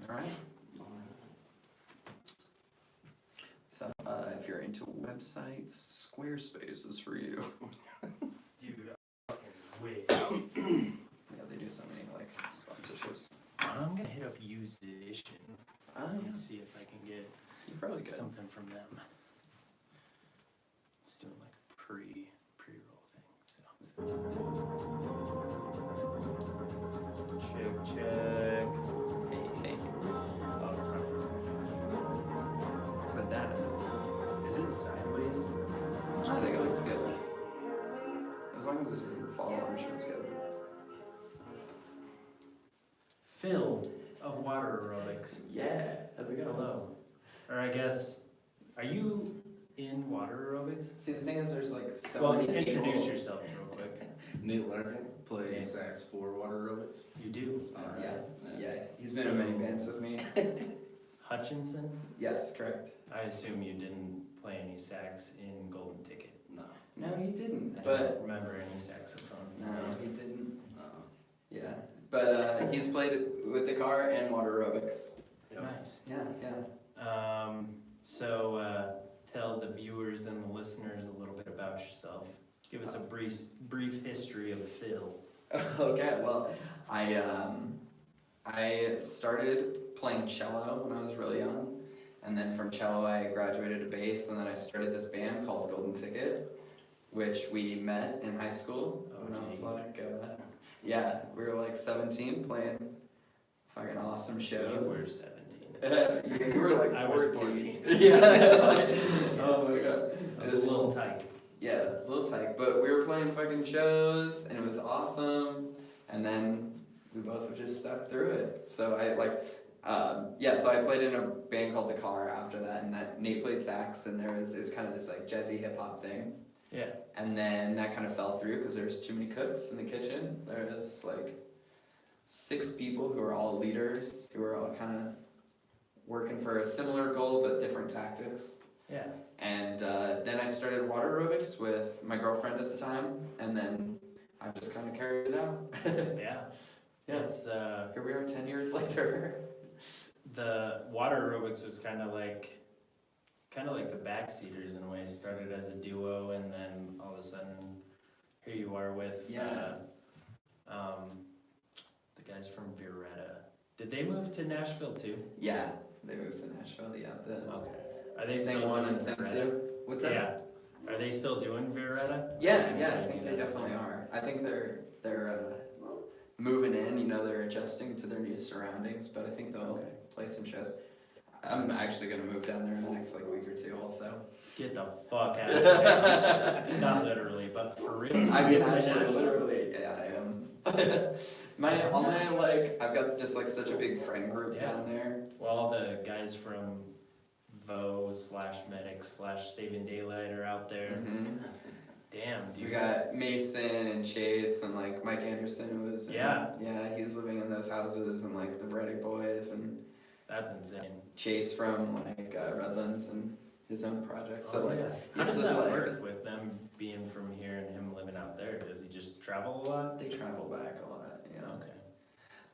All right. So, if you're into websites, Squarespace is for you. Dude, fucking wait. Yeah, they do so many like sponsorships. I'm gonna hit up Used Edition and see if I can get You probably could. something from them. It's doing like a pre-roll thing. So. Check. Hey. Oh, it's not. But that is. Is it sideways? I think it looks good. As long as it doesn't fall, I'm sure it's good. Phil of Water Aerobics. Yeah. How's it going? Hello. Or I guess, are you in Water Aerobics? See, the thing is, there's like so Well, many people. introduce yourself real quick. Nate Larkin, play Okay. sax for Water Aerobics. You do? Yeah. He's been in many bands with me. Hutchinson? Yes, correct. I assume you didn't play any sax in Golden Ticket. No. No, he didn't. I But don't remember any saxophone. no, he didn't. No. Yeah. But he's played with the car and Water Aerobics. Nice. Yeah. So tell the viewers and the listeners a little bit about yourself. Give us a brief history of Phil. Okay. Well, I started playing cello when I was really young, and then from cello I graduated to bass, and then I started this band called Golden Ticket, which we met in high school. When I was like, yeah, we were like 17 playing fucking awesome shows. You were 17. You were like 14. I was 14. Yeah. Oh my god. I was a little tight. Yeah, a little tight. But we were playing fucking shows, and it was awesome. And then we both just stuck through it. So so I played in a band called The Car after that, and that Nate played sax, and it was kind of this like jazzy hip hop thing. Yeah. And then that kind of fell through because there was too many cooks in the kitchen. There was like 6 people who were all leaders, who were all kind of working for a similar goal but different tactics. Yeah. And then I started Water Aerobics with my girlfriend at the time, and then I've just kind of carried it out. Yeah. Yeah. It's Here we are 10 years later. the Water Aerobics was kind of like the Backseaters in a way. It started as a duo, and then all of a sudden, here you are with the guys from Viretta. Did they move to Nashville too? Yeah, they moved to Nashville. Yeah, Okay. Are they thing still 1 doing and thing Viretta? 2. What's that? Yeah. Are they still doing Viretta? Yeah, I think they definitely are. I think they're moving in. You know, they're adjusting to their new surroundings, but I think they'll play some shows. I'm actually gonna move down there in the next like week or 2 also. Get the fuck out of there. Not literally, but for real. I mean, You're in actually, Nashville? literally, yeah, I am. I've got just like such a big friend group down there. Well, all the guys from /medic/Saving Daylight are out there. Mm-hmm. Damn, dude. We got Mason and Chase and like Mike Anderson who was he's living in those houses, and like the Reddick boys and That's insane. Chase from like Redlands and his own project. So yeah. How it's does just that like work with them being from here and him living out there? Does he just travel a lot? they travel back a lot, yeah. Okay.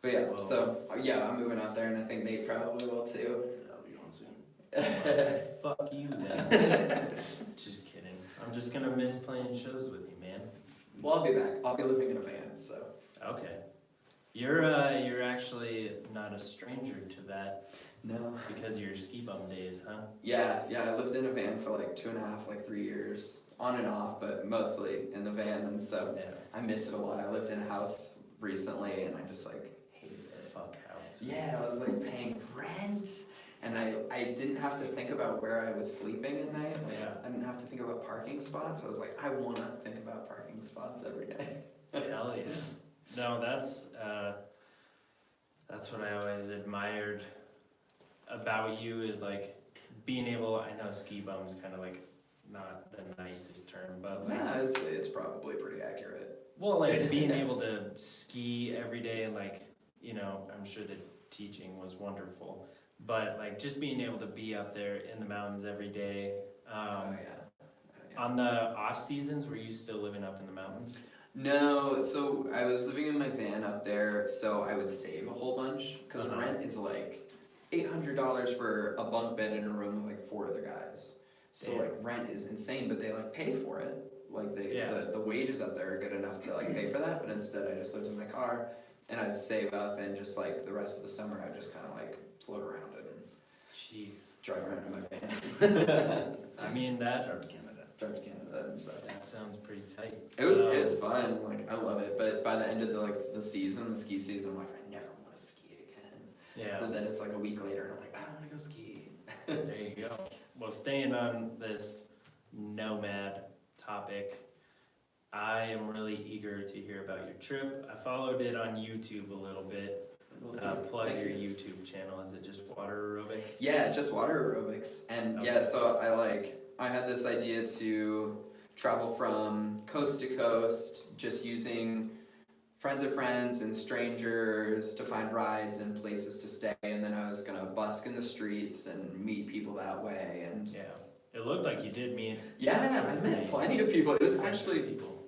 But yeah, Whoa. so I'm moving out there, and I think Nate probably will too. I'll be on soon. Fuck you then. Just kidding. I'm just gonna miss playing shows with you, man. Well, I'll be back. I'll be living in a van, so. Okay. You're actually not a stranger to that No. because of your ski bum days, huh? Yeah, I lived in a van for like 2.5, like 3 years, on and off, but mostly in the van, and so Yeah. I miss it a lot. I lived in a house recently, and I just like hated it. Fuck house. Yeah, I was like paying rent, and I didn't have to think about where I was sleeping at night. Yeah. I didn't have to think about parking spots. I was like, I want to think about parking spots every day. Hell yeah. No, that's what I always admired about you is like being able, I know ski bum is kind of like not the nicest term, but like, Yeah, it's probably pretty accurate. well, like being able to ski every day, and like, you know, I'm sure the teaching was wonderful, but like just being able to be up there in the mountains every day. Yeah. On the off seasons, were you still living up in the mountains? No, so I was living in my van up there, so I would save a whole bunch, because Uh-huh. rent is like $800 for a bunk bed in a room with like 4 other guys. So Damn. like rent is insane, but they like pay for it. Like Yeah. the wages up there are good enough to like pay for that. But instead, I just lived in my car and I'd save up and just like the rest of the summer, I'd just kind of like float around it and Jeez. drive around in my van. I mean, Drive to Canada. Drive to Canada and stuff. that sounds pretty tight. It was fun. Like I love it. But by the end of the season, the ski season, I'm like I never want to ski again. Yeah. But then it's like a week later, and I'm like I don't want to go ski. There you go. Well, staying on this nomad topic, I am really eager to hear about your trip. I followed it on YouTube a little bit. Plug Thank your you. YouTube channel. Is it just water aerobics? Yeah, just water aerobics. And Okay. yeah, so I had this idea to travel from coast to coast, just using friends of friends and strangers to find rides and places to stay, and then I was gonna busk in the streets and meet people that way. And Yeah. It looked like you did meet yeah, I met plenty of people. It was some actually, people.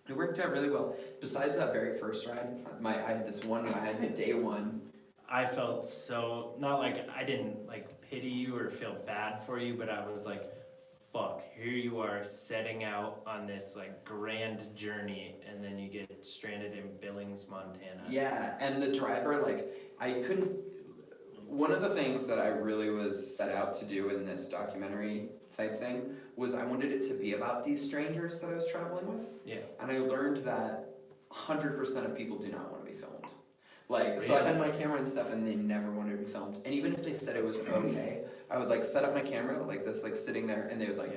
it worked out really well. Besides that very first ride, I had this one ride, day one. I felt so, not like I didn't like pity you or feel bad for you, but I was like, fuck, here you are setting out on this like grand journey and then you get stranded in Billings, Montana. Yeah, and the driver, like, I couldn't. One of the things that I really was set out to do in this documentary type thing was I wanted it to be about these strangers that I was traveling with. Yeah. And I learned that 100% of people do not want to be filmed. Like, so I had my camera and stuff and they never wanted to be filmed. And even if they said it was okay, I would like set up my camera like this, like sitting there, and they would like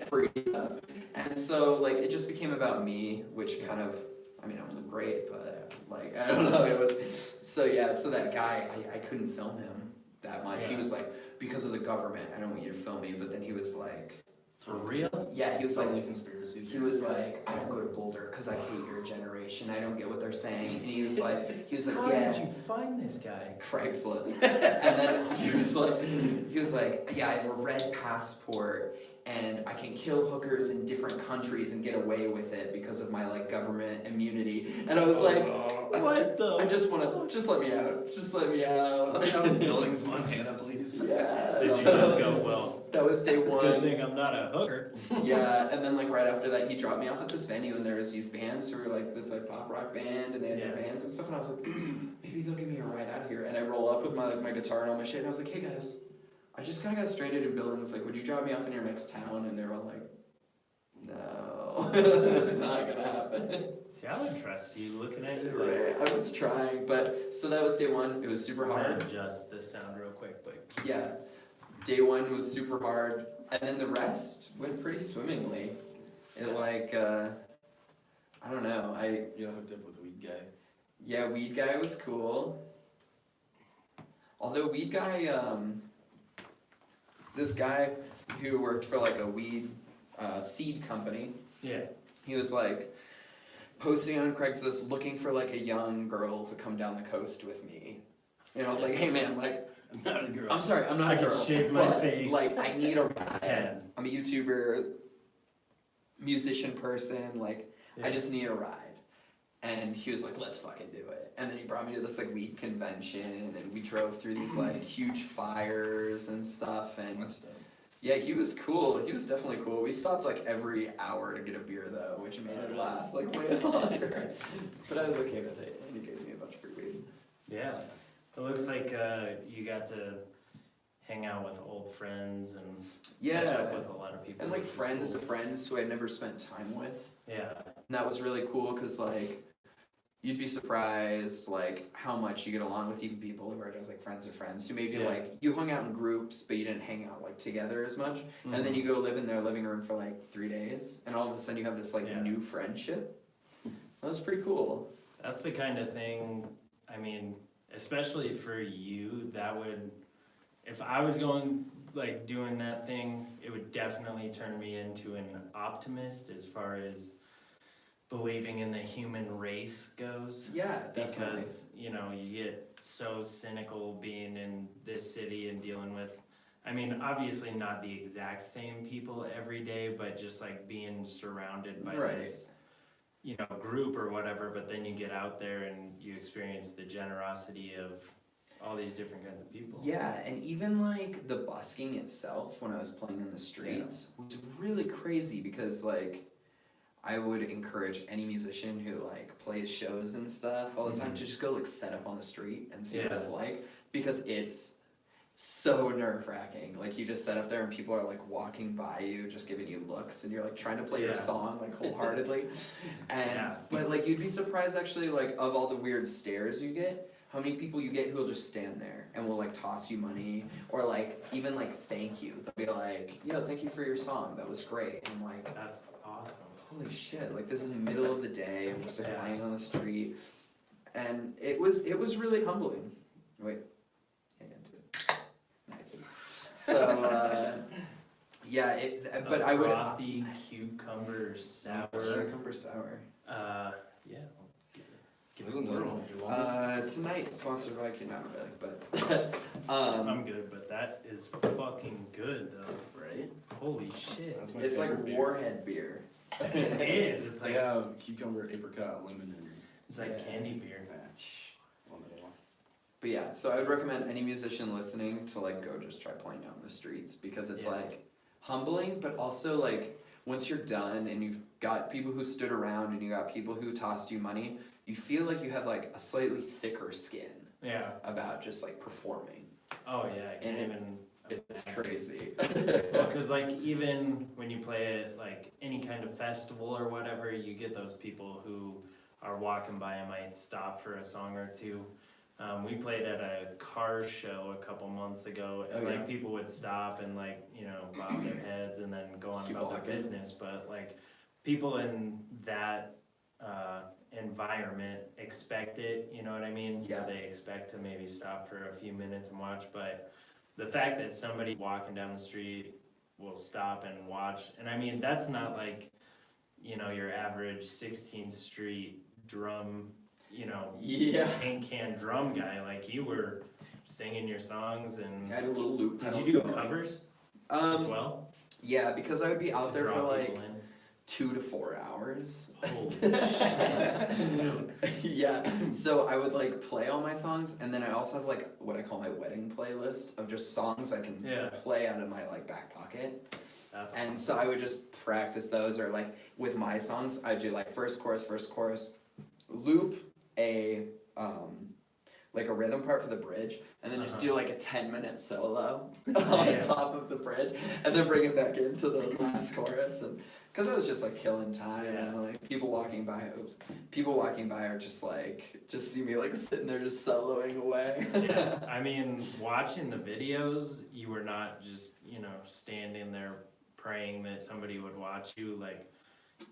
freeze up. And so like it just became about me, which kind of, I mean, I'm great, but like, I don't know, it was, so yeah, so that guy, I couldn't film him that much. He Yeah. was like, because of the government, I don't want you to film me, but then he was like, For real? yeah, he was like, Totally conspiracy. he was like, I don't go to Boulder because I hate your generation. I don't get what they're saying. And he was like, How yeah, did you find this guy? Craigslist. And then he was like, yeah, I have a red passport and I can kill hookers in different countries and get away with it because of my like government immunity. And I was like, What the? I just want to, just let me out. Just let me out. Billings, Montana, please. Yeah. Did you so just go, well, that was day good one. thing I'm not a hooker. Yeah, and then like right after that, he dropped me off at this venue, and there was these bands who were like this like pop rock band, and they had their Yeah. vans and stuff, and I was like, maybe they'll give me a ride out of here. And I roll up with my like my guitar and all my shit, and I was like, hey guys, I just kind of got stranded in Billings. Like, would you drop me off in your next town? And they're all like, no, that's not gonna happen. See, I would trust you looking at you like, Right, I was trying, but so that was day one. It was super I'm hard. gonna adjust the sound real quick, but Yeah, day one was super hard, and then the rest went pretty swimmingly. It like, I don't know, You got hooked up with Weed Guy. yeah, Weed Guy was cool. Although Weed Guy, this guy who worked for like a weed seed company, yeah. he was like posting on Craigslist looking for like a young girl to come down the coast with me. And I was like, hey man, like, I'm not a girl. I'm sorry, I'm not I a can girl. shave my but, face. Like, I need a ride. 10. I'm a YouTuber, musician person, like, I Yeah. just need a ride. And he was like, let's fucking do it. And then he brought me to this like weed convention, and we drove through these like huge fires and stuff, and That's dope. yeah, he was cool. He was definitely cool. We stopped like every hour to get a beer though, which made it last like way longer. But I was okay with it, and he gave me a bunch of free weed. Yeah. It looks like you got to hang out with old friends and catch Yeah, up with a lot of people. and like which is friends cool. of friends who I'd never spent time with. Yeah. And that was really cool because like you'd be surprised like how much you get along with even people who are just like friends of friends who maybe Yeah. like you hung out in groups but you didn't hang out like together as much, and then you go live in their living room for like 3 days and all of a sudden you have this like Yeah. new friendship. That was pretty cool. That's the kind of thing, I mean, especially for you, that would, if I was going, like, doing that thing, it would definitely turn me into an optimist as far as believing in the human race goes. Yeah, definitely. Because, you know, you get so cynical being in this city and dealing with, I mean, obviously not the exact same people every day, but just like being surrounded by Right. this, you know, group or whatever, but then you get out there and you experience the generosity of all these different kinds of people. Yeah, and even like the busking itself when I was playing in the streets was really crazy because like I would encourage any musician who like plays shows and stuff all the time to just go like set up on the street and see what it's like, because it's so nerve-wracking. Like you just set up there and people are like walking by you just giving you looks and you're like trying to play your song like wholeheartedly. And but like you'd be surprised actually, like of all the weird stares you get, how many people you get who will just stand there and will like toss you money or like even like thank you. They'll be like, yo, thank you for your song, that was great. And I'm like, That's awesome. holy shit, like this is the middle of the day, I'm just like lying on the street. And it was really humbling. Wait, hang into it. Nice. So yeah, but I would frothy cucumber sour. Cucumber sour. Yeah. Give us another one if you want. Tonight sponsored by Aerobics, but I'm good, but that is fucking good though. Right? Holy shit. That's my it's like favorite beer. Warhead beer. It is. It's They like have cucumber, apricot, lemon, and it's like candy beer. match. But yeah, so I would recommend any musician listening to like go just try playing out in the streets, because it's like humbling, but also like once you're done and you've got people who stood around and you got people who tossed you money, you feel like you have like a slightly thicker skin Yeah. about just like performing. Oh yeah. I can't And even. It's crazy. Because like even when you play at like any kind of festival or whatever, you get those people who are walking by and might stop for a song or two. We played at a car show a couple months ago, and like people would stop and like, you know, bob their heads and then go on about their business. But like people in that environment expect it, you know what I mean? So they expect to maybe stop for a few minutes and watch. But the fact that somebody walking down the street will stop and watch, and I mean that's not like, you know, your average 16th Street drum, you know, paint can drum guy. Like you were singing your songs and I had a little loop. did you do covers as well? Yeah, because I would be out To there for draw like people in? 2 to 4 hours. Holy shit. Yeah, so I would like play all my songs, and then I also have like what I call my wedding playlist of just songs I can play out of my like back pocket. That's And so I would just practice those, or like with my songs, I do like first chorus, loop a like a rhythm part for the bridge, and then just do like a 10-minute solo on top of the bridge, and then bring it back into the last chorus, and because I was just like killing time, and like people walking by are just see me like sitting there just soloing away. Yeah, I mean, watching the videos, you were not just, you know, standing there praying that somebody would watch you. Like,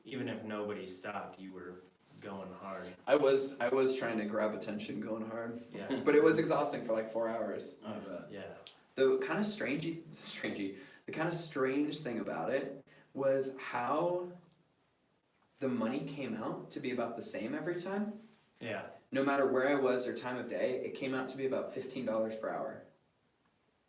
even if nobody stopped, you were going hard. I was trying to grab attention, going hard. Yeah. But it was exhausting for like 4 hours. I bet. Yeah. The kind of strange thing about it was how the money came out to be about the same every time. Yeah. No matter where I was or time of day, it came out to be about $15 per hour.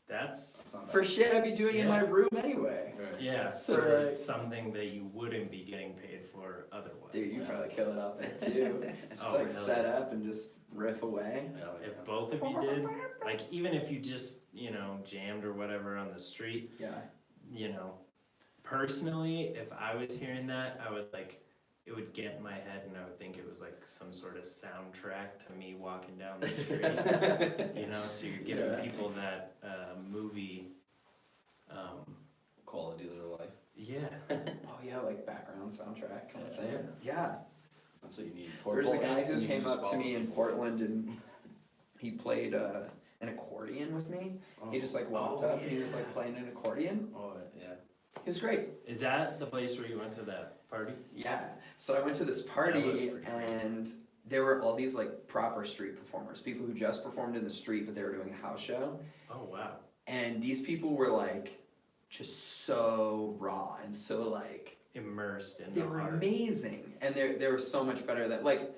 That's For shit I'd be doing in my room anyway. Right. yeah, So, for like- something that you wouldn't be getting paid for otherwise. Dude, you probably kill it up in too. Just like really? set up and just riff away. Yeah, like If both of you did, like even if you just, you know, jammed or whatever on the street, Yeah. you know, personally, if I was hearing that, I would like, it would get in my head and I would think it was like some sort of soundtrack to me walking down the street, you know, so you're giving people that movie, quality of their life. yeah. Oh yeah, like background soundtrack kind of thing. Yeah. That's what you need. There's a guy Portable who amps, you came just up to follow. me in Portland and he played an accordion with me. He just like walked up and he was like playing an accordion. Oh yeah. He was great. Is that the place where you went to that party? Yeah. So I went to this That party was pretty cool. and there were all these like proper street performers, people who just performed in the street but they were doing a house show. Oh wow. And these people were like just so raw and so like Immersed in they the were art. amazing, and they were so much better that like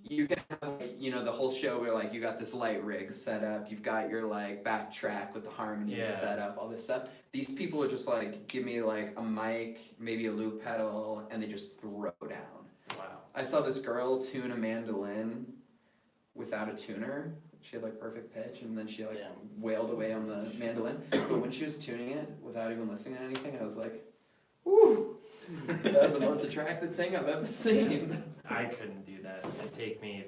you can have like, you know, the whole show where like you got this light rig set up, you've got your like backtrack with the harmonies set up, all this stuff. These people would just like give me like a mic, maybe a loop pedal, and they just throw down. Wow. I saw this girl tune a mandolin without a tuner. She had like perfect pitch, and then she like Damn. wailed away on the mandolin. But when she was tuning it without even listening to anything, I was like, "Woo, that was the most attractive thing I've ever seen." I couldn't do that. It'd take me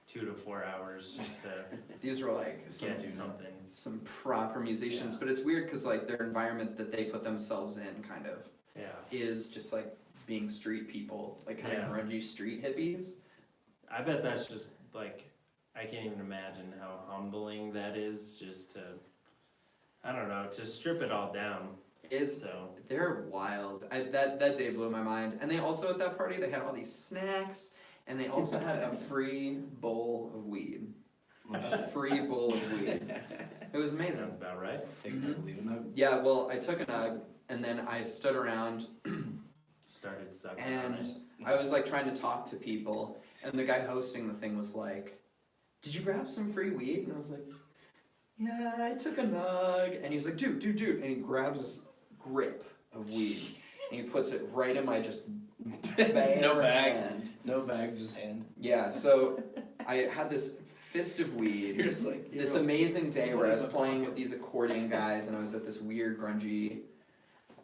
2 to 4 hours just to These were like get something. some proper musicians, but it's weird because like their environment that they put themselves in kind of Yeah. is just like being street people, like kind of grungy street hippies. I bet that's just like, I can't even imagine how humbling that is just to, I don't know, to strip it all down. So They're wild. That day blew my mind. And they also at that party they had all these snacks, and they also had a free bowl of weed. A free bowl of weed. It was amazing. sounds about right. Take a nug, leave a nug. Yeah, well, I took a nug, and then I stood around, Started sucking on and it. I was like trying to talk to people, and the guy hosting the thing was like, "Did you grab some free weed?" And I was like, "Yeah, I took a nug." And he's like, dude, and he grabs this grip of weed, and he puts it right in my just bare No bag. hand. No bag, just hand. Yeah, so I had this fist of weed. You're just like, This amazing day where I was playing with these accordion guys, and I was at this weird grungy,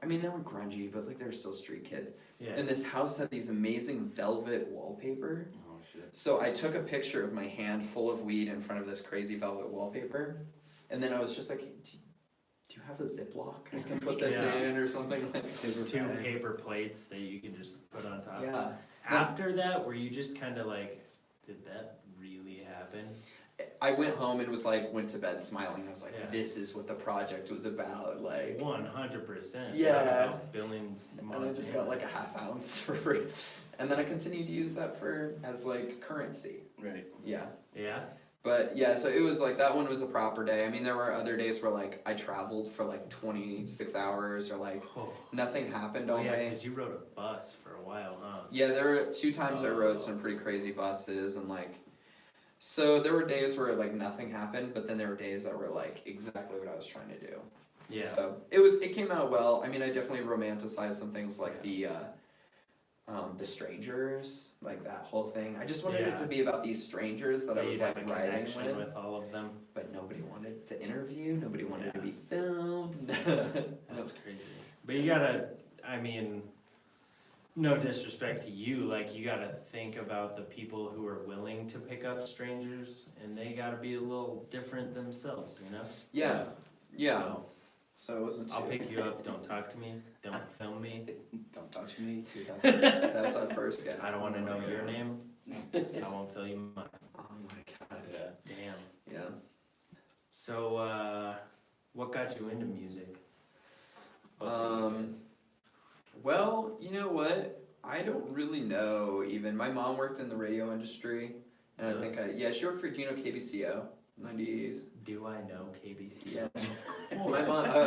I mean, they weren't grungy, but like they were still street kids. Yeah. And this house had these amazing velvet wallpaper. Oh shit. So I took a picture of my hand full of weed in front of this crazy velvet wallpaper, and then I was just like, do you have a Ziploc I can put this Yeah. in or something like Two paper plates that you can just put on top. Yeah. After that, were you just kind of like, did that really happen? I went home and was like, went to bed smiling. I was like, Yeah. this is what the project was about. Like, 100%. Yeah. Billions. and I just got like a half ounce for free. And then I continued to use that as like currency. Right. Yeah. Yeah. But yeah, so it was like, that one was a proper day. I mean, there were other days where like I traveled for like 26 hours or like Oh. nothing happened all Oh, yeah, day. because you rode a bus for a while, huh? Yeah, there were 2 times I rode some pretty crazy buses, and like, so there were days where like nothing happened, but then there were days that were like exactly what I was trying to do. Yeah. So it came out well. I mean, I definitely romanticized some things like the strangers, like that whole thing. I just wanted it to be about these strangers that I was You'd have like a riding connection with, with all of them. but nobody wanted to interview. Nobody wanted to Yeah. be filmed. That's crazy. But you gotta, I mean, no disrespect to you, like you gotta think about the people who are willing to pick up strangers, and they gotta be a little different themselves, you know? Yeah, yeah. So, So it wasn't too. I'll pick you up, don't talk to me, don't film me, Don't touch me. Dude, that's our first guy. I don't wanna know your name, I won't tell you mine. Oh my god. Yeah. Damn. Yeah. So, what got you into music? Well, you know what? I don't really know even. My mom worked in the radio industry, and I think she worked for KBCO, 90s. Do I know KBC? Yeah.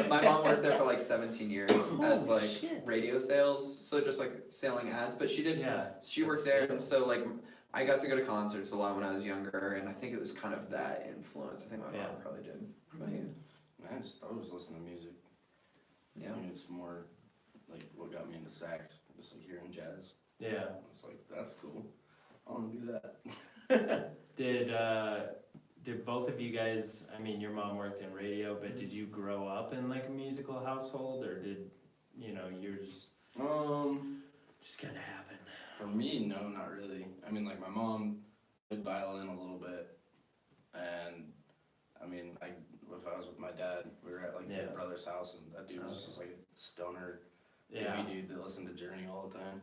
My mom worked there for like 17 years as like shit. radio sales, so just like selling ads. But she Yeah. worked there, and so like I got to go to concerts a lot when I was younger, and I think it was kind of that influence. I think my mom probably did. What about you? I just always listen to music. Yeah. I mean, it's more like what got me into sax, just like hearing jazz. Yeah. It's like, that's cool. I want to do that. Did both of you guys, I mean, your mom worked in radio, but did you grow up in like a musical household, or did, you know, yours just kind of happen? For me, no, not really. I mean, like my mom did violin a little bit, and I mean, if I was with my dad, we were at like my brother's house, and that dude was just like a stoner hippie dude that listened to Journey all the time.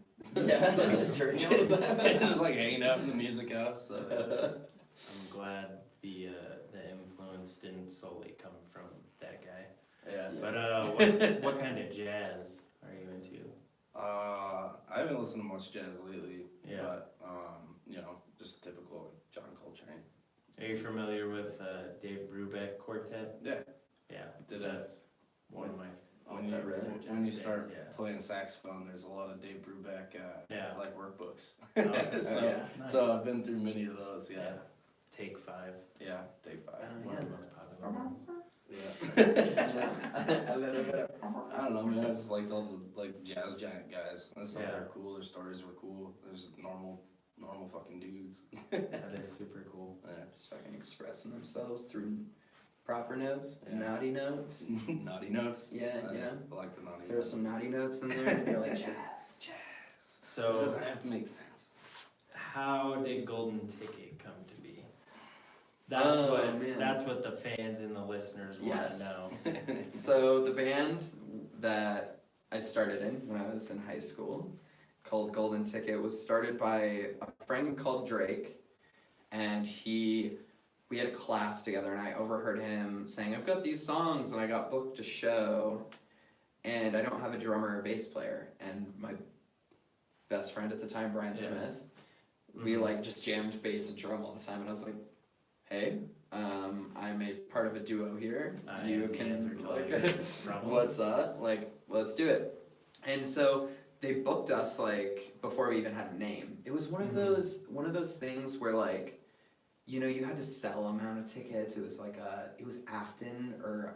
Yeah, Journey all the time. Just like hanging out in the music house. So. I'm glad the influence didn't solely come from that guy. Yeah. But what kind of jazz are you into? I haven't listened to much jazz lately. Yeah. But you know, just typical like John Coltrane. Are you familiar with Dave Brubeck Quartet? Yeah. Yeah. Did That's one of my When all-time you jazz start bands, yeah. playing saxophone, there's a lot of Dave Brubeck like workbooks. Oh, so, yeah. Nice. so I've been through many of those. Yeah. Take 5. Yeah. Take 5. One of the most popular ones. Yeah. A little bit of. I don't know, man. I just liked all the like jazz giant guys. I just thought Yeah. they were cool. Their stories were cool. There's normal normal fucking dudes. That is super cool. Yeah. Just fucking expressing themselves through proper notes, Yeah. naughty notes. Naughty notes. Yeah, I, you know. I like the naughty Throw notes. some naughty notes in there, and you're like, jazz. It So, doesn't have to make sense. how did Golden Ticket come to be? That's Oh, what man. that's what the fans and the listeners want Yes. to know. So the band that I started in when I was in high school, called Golden Ticket, was started by a friend called Drake, and we had a class together, and I overheard him saying, "I've got these songs, and I got booked to show, and I don't have a drummer or bass player." And my best friend at the time, Brian Yeah. Smith, we Mhm. like just jammed bass and drum all the time, and I was like, "Hey, I'm a part of a duo here. I You have the answer can to all like, your problems. what's up? Like, let's do it." And so they booked us like before we even had a name. It was one of Mhm. those things where like, you know, you had to sell amount of tickets. It was like it was Afton or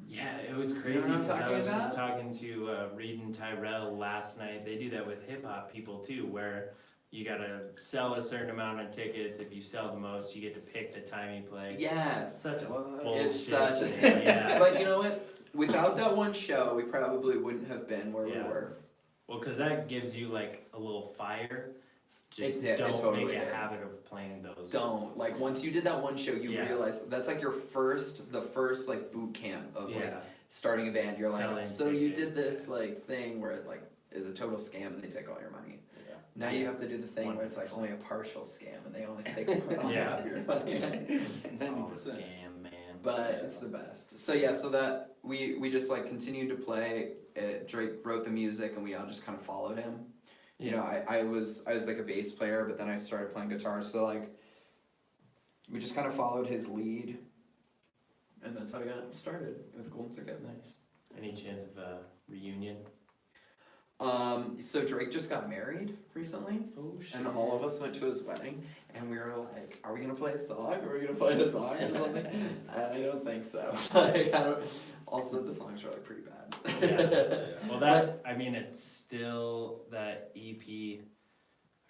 Yeah, it was You know crazy what I'm because I talking was just about? talking to Reed and Tyrell last night. They do that with hip hop people too, where you gotta sell a certain amount of tickets. If you sell the most, you get to pick the time you play. yeah. Such a bullshit. It's such a thing, yeah. But you know what? Without that one show, we probably wouldn't have been where Yeah. we were. Well, because that gives you like a little fire. Just It did, it don't totally make a did. habit of playing those. Don't like once you did that one show, you Yeah. realize that's like the first like boot camp of like Yeah. starting a band. You're like, Selling so you did tickets, this yeah. like thing where it like is a total scam and they take all your money. Yeah. Now you have to do the thing where it's like 100%. only a partial scam and they only take all Yeah. half your money. It's all a 90%. scam, man. But it's the best. So yeah, so that we just like continued to play. Drake wrote the music and we all just kind of followed him. You know, I was like a bass player, but then I started playing guitar. So like, we just kind of followed his lead, and that's how I got started with Golden Ticket. Nice. Any chance of a reunion? So Drake just got married recently, Oh shit. and all of us went to his wedding, and we were like, "Are we gonna play a song? Are we gonna play a song or something?" I don't think so. Like, I don't. Also, the songs are like pretty bad. Yeah. Well, that I mean, it's still that EP. I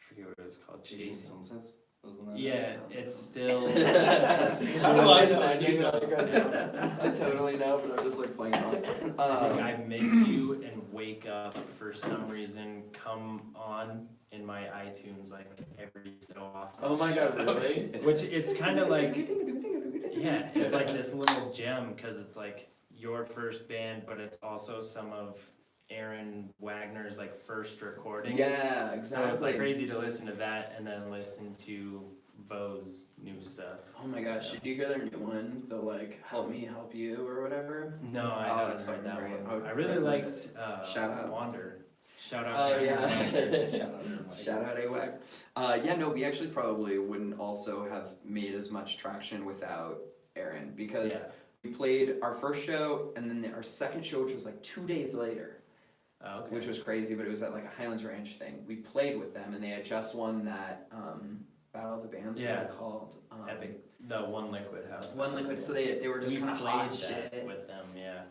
forget what it was called. Chasing Chasing. Sunsets? Wasn't that? Yeah, it's still. How do I know? You know. I totally know, but I'm just like playing it I think off. I Miss You and Wake Up for some reason come on in my iTunes like every so often. Oh my god, really? Which it's kind of like, yeah, it's like this little gem because it's like your first band, but it's also some of Aaron Wagner's like first recording. Yeah, So exactly. it's like crazy to listen to that and then listen to Vo's new stuff. Oh my gosh, did you hear their new one? The like "Help Me Help You" or whatever. No, I Oh, haven't that's heard fucking that great. one. I I really would liked Shout out. Wander. Shout out. Oh to yeah. Shout out to Mike. Shout out AWAC. Yeah, no, we actually probably wouldn't also have made as much traction without Aaron because Yeah. we played our first show and then our second show, which was like 2 days later. Oh, okay. Which was crazy, but it was at like a Highlands Ranch thing. We played with them, and they had just won that Battle of the Bands. Yeah. What's it called? Epic. The One Liquid House. One Liquid. So they were just We kind of played hot that shit. with them, yeah.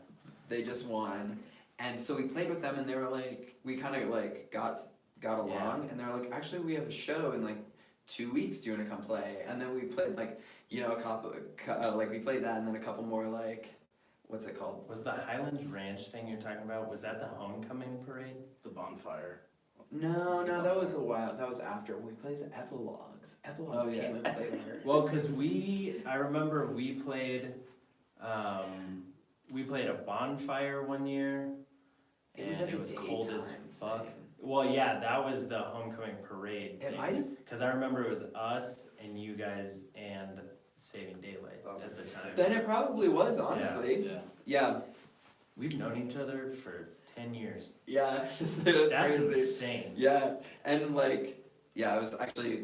They just won, and so we played with them, and they were like, we kind of like got along, and they were like, actually, we have a show in like 2 weeks. Do you want to come play? And then we played like, you know, a couple, like we played that, and then a couple more like. What's it called? Was the Highlands Ranch thing you're talking about, was that the homecoming parade? The bonfire. No, that was a while. That was after we played the epilogues. Epilogues Oh, yeah. came and played later. Well, cause I remember we played a bonfire one year, It was and like it a was cold as daytime fuck. thing. Well, yeah, that was the homecoming parade It thing. might have. Cause I remember it was us and you guys and Saving Daylight That was at the like time. Then it probably was, honestly. Yeah. Yeah. We've known each other for 10 years. Yeah. That's That's crazy. insane. Yeah. And like, yeah, I was actually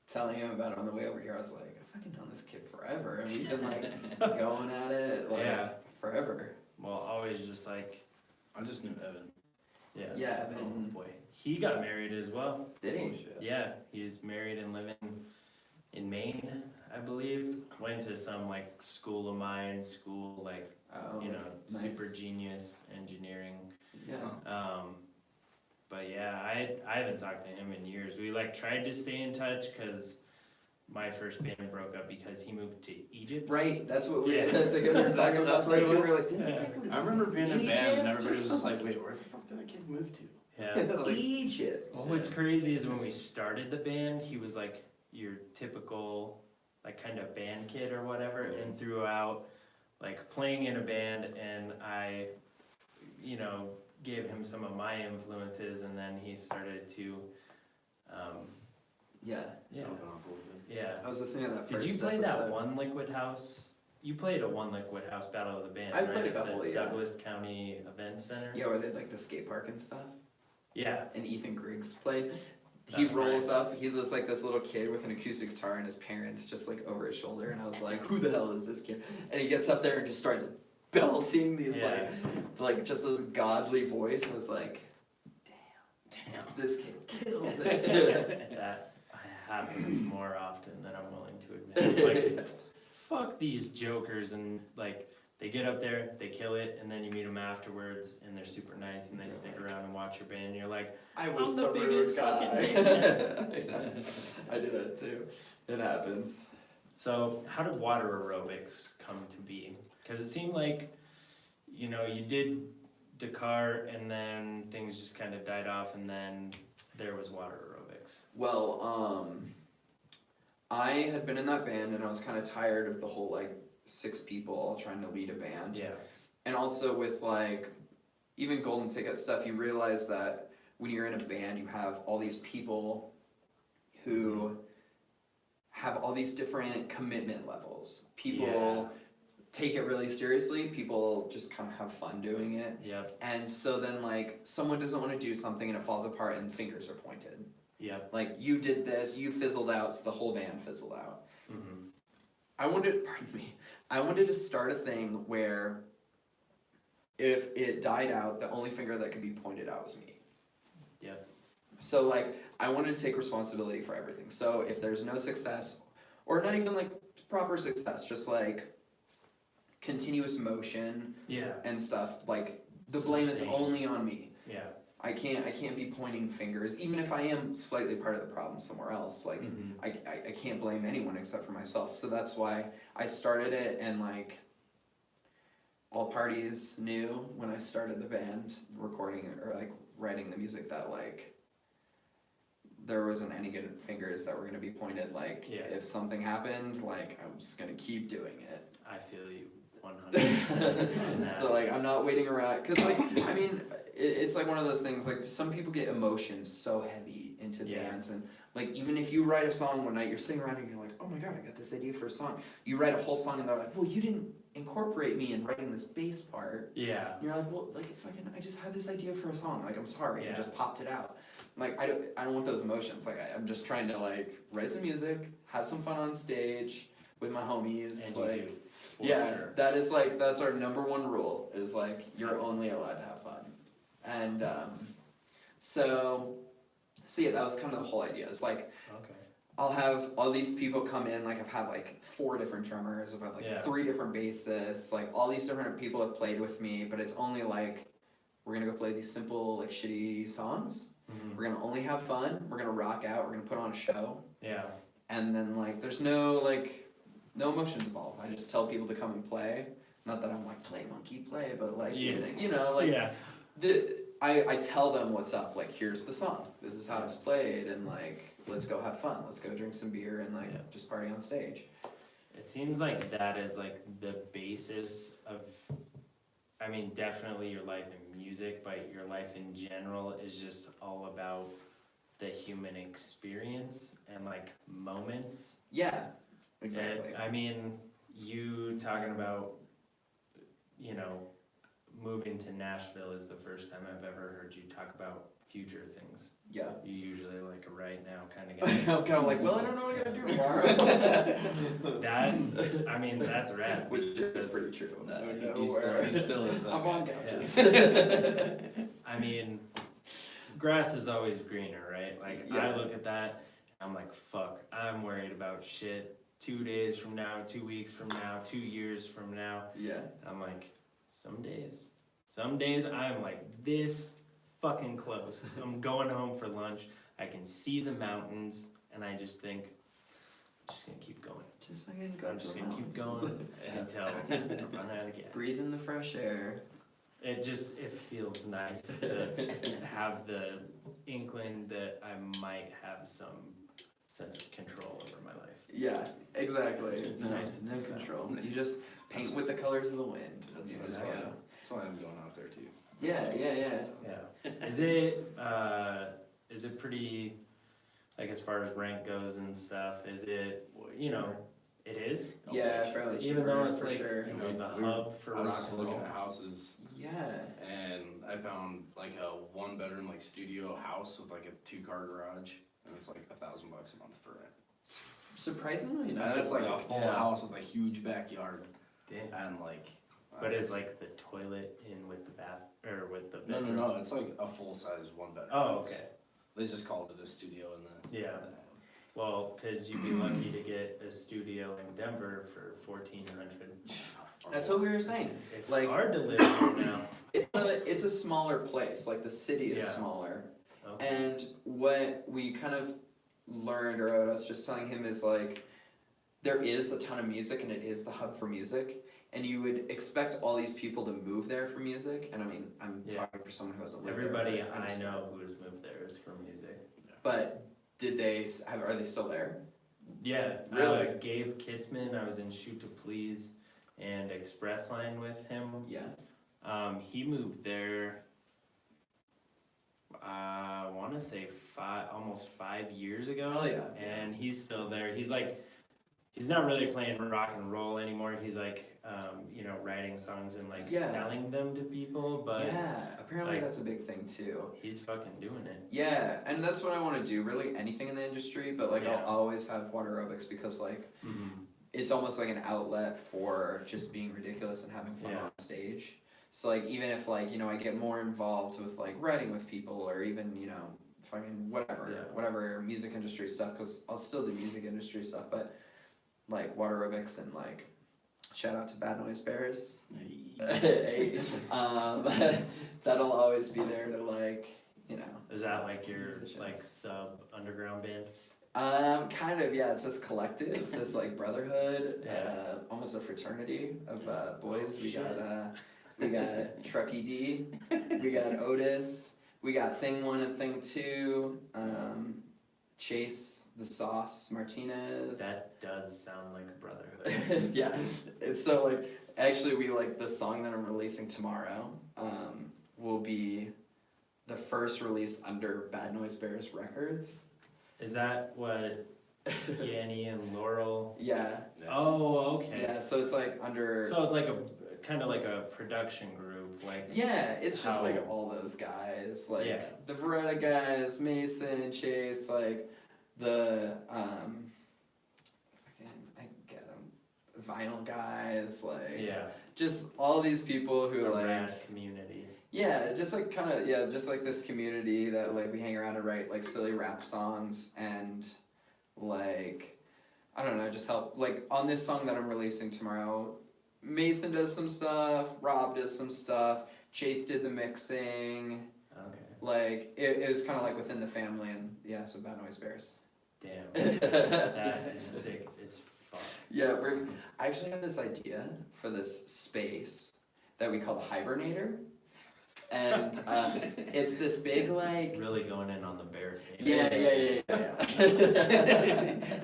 telling him about it on the way over here. I was like, I've fucking known this kid forever. And we've been like going at it like Yeah. forever. Well, always just like, I just knew Evan. yeah. Yeah, Oh Evan. boy. He got married as well. Did he? Oh, shit. Yeah, he's married and living in Maine, I believe. Went to some like school of mine, Oh, you know, nice. super genius engineering. Yeah. But yeah, I haven't talked to him in years. We like tried to stay in touch because my first band broke up because he moved to Egypt. Right, that's what we, Yeah. that's like, I was talking about that too, we were like, didn't Yeah. they go to I remember being in a band and Egypt everybody or was just like, something? wait, where the fuck did that kid move to? Yeah. Like, Egypt. Well, what's crazy is when we started the band, he was like your typical, like kind of band kid or whatever, and throughout, like playing in a band, and I, you know, gave him some of my influences, and then he started to, Yeah, yeah, Open up a little bit. yeah. I was listening to that Did first you play episode. that one Liquid House? You played a one Liquid House Battle of the Bands, I right? played a at couple, the yeah. Douglas County Event Center. Yeah, where they had, like the skate park and stuff, Yeah. and Ethan Griggs played. He That's rolls right. up, he looks like this little kid with an acoustic guitar and his parents just like over his shoulder, and I was like, who the hell is this kid? And he gets up there and just starts belting these Yeah. like just this godly voice. I was like, Damn. this kid kills it. That happens more often than I'm willing to admit. Like, fuck these jokers, and like they get up there, they kill it, and then you meet them afterwards, and they're super nice, and they stick around and watch your band. And you're like, I was I'm the the rude biggest guy. fucking I do that too. It happens. so how did water aerobics come to be? Because it seemed like, you know, you did Dakar, and then things just kind of died off, and then there was water aerobics. Well, I had been in that band and I was kind of tired of the whole like 6 people all trying to lead a band. Yeah. And also with like even Golden Ticket stuff, you realize that when you're in a band, you have all these people who have all these different commitment levels. People take it really seriously, people just kind of have fun doing it. Yep. And so then like someone doesn't want to do something and it falls apart and fingers are pointed. Yep. Like you did this, you fizzled out, so the whole band fizzled out. Mm-hmm. I wanted to start a thing where if it died out, the only finger that could be pointed out was me. Yep. So like I wanted to take responsibility for everything. So if there's no success, or not even like proper success, just like continuous motion Yeah. and stuff, like the blame is Sustain. only on me. Yeah. I can't be pointing fingers, even if I am slightly part of the problem somewhere else. Like Mhm. I can't blame anyone except for myself. So that's why I started it, and like all parties knew when I started the band recording or like writing the music that like there wasn't any good fingers that were gonna be pointed. Like Yeah. if something happened, like I'm just gonna keep doing it. I feel you 100% on that. So like I'm not waiting around, cause like I mean it's like one of those things, like some people get emotions so heavy into Yeah. bands, and like even if you write a song one night, you're sitting around and you're like, oh my god, I got this idea for a song. You write a whole song and they're like, well, you didn't incorporate me in writing this bass part. Yeah. And you're like, well, like I just had this idea for a song, like I'm sorry, I Yeah. just popped it out. Like I don't want those emotions. Like I'm just trying to like write some music, have some fun on stage with my homies, And like. you do. For Yeah, sure. that is like, that's our number one rule, is like, you're only allowed to have fun. And, so yeah, that was kind of the whole idea, it's like, Okay. I'll have all these people come in, like I've had like 4 different drummers, I've had like Yeah. 3 different bassists, like all these different people have played with me, but it's only like, we're gonna go play these simple, like shitty songs, Mhm. we're gonna only have fun, we're gonna rock out, we're gonna put on a show, Yeah. and then like, there's no emotions involved. I just tell people to come and play. Not that I'm like, play monkey, play, but like, Yeah. you know, like, Yeah. I tell them what's up. Like, here's the song. This is how it's played, and like, let's go have fun. Let's go drink some beer and like Yeah. just party on stage. It seems like that is like the basis of, I mean, definitely your life in music, but your life in general is just all about the human experience and like moments. Yeah, exactly. I mean, you talking about, you know, moving to Nashville is the first time I've ever heard you talk about future things. Yeah. You usually like a right now kind of I'm guy. kind of like, well, I don't know what I gotta do tomorrow. That, I mean, that's rad. Which is because- pretty true. No, I he know still- where. he still is that I'm on guy. couches. I mean, grass is always greener, right? Like, I Yeah. look at that, I'm like, fuck, I'm worried about shit 2 days from now, 2 weeks from now, 2 years from now. Yeah. I'm like, some days I'm like, this fucking close. I'm going home for lunch. I can see the mountains, and I just think, I'm just gonna keep going. Just fucking go. I'm just gonna keep going until I run out of gas. Breathe in the fresh air. It feels nice to have the inkling that I might have some sense of control over my life. Yeah, exactly. It's nice to no do that. control. You just paint with the colors of the wind. That's You that's just why, go. that's why I'm going out there too. Yeah. Yeah. Is it pretty, like as far as rank goes and stuff, is it, you know, it is? Yeah, fairly cheap. Even though it's for like, sure. you know, the hub for I was rock just and looking roll. at houses Yeah. and I found like a 1-bedroom like studio house with like a 2-car garage and it's like $1,000 a month for rent. Surprisingly enough, And it's like a full yeah. house with a huge backyard Damn. and like. But is like the toilet in with the bath, or with the No, bedroom? no, no. It's like a full size 1-bedroom. Oh, okay. They just called it a studio in the. Yeah. Well, cause you'd be lucky to get a studio in Denver for $1,400. That's what we were saying. It's Like- hard to live here now. It's a smaller place. Like the city is Yeah. smaller. Okay. And what we kind of learned, or what I was just telling him, is like there is a ton of music and it is the hub for music. And you would expect all these people to move there for music. And I mean, I'm Yeah. talking for someone who hasn't lived Everybody there. but I just- know who has moved there is from music. But are they still there? Yeah, Really? Gabe Kitzman, I was in Shoot to Please and Express Line with him. Yeah. He moved there, I want to say almost 5 years ago. Oh yeah. And he's still there. He's like, he's not really playing rock and roll anymore. He's like, you know, writing songs and like Yeah. selling them to people. But Yeah. Apparently like- that's a big thing too. he's fucking doing it. Yeah, and that's what I want to do. Really, anything in the industry, but like Yeah. I'll always have water aerobics because like Mm-hmm. it's almost like an outlet for just being ridiculous and having fun Yeah. on stage. So like even if like, you know, I get more involved with like writing with people or even, you know, fucking whatever music industry stuff, because I'll still do music industry stuff, but like water aerobics and like shout out to Bad Noise Bears. Hey, that'll always be there to like, you know. Is that like your Musicians. like sub underground band? Kind of, yeah, it's this collective, this like brotherhood, Yeah. almost a fraternity of boys. Oh, We got Truckee D, we got Otis, we got Thing 1 and Thing 2, Chase the Sauce Martinez. That does sound like a brotherhood. Yeah, it's so like actually we like the song that I'm releasing tomorrow will be the first release under Bad Noise Bears Records. Is that what Yanni and Laurel? Yeah, Oh, okay. yeah, so it's like under. So it's like a kind of like a production group, like Yeah, it's just like How- all those guys, like Yeah. the Veretta guys, Mason, Chase, like the I get them, vinyl guys, like yeah, just all these people who a like rad community. yeah, just like kind of just like this community that like we hang around and write like silly rap songs and like I don't know, just help like on this song that I'm releasing tomorrow. Mason does some stuff, Rob does some stuff, Chase did the mixing, Okay. like it was kind of like within the family and yeah, so Bad Noise Bears. Damn, that is sick. It's fuck. Yeah, I actually have this idea for this space that we call the Hibernator, and it's this big like Really going in on the bear thing. yeah.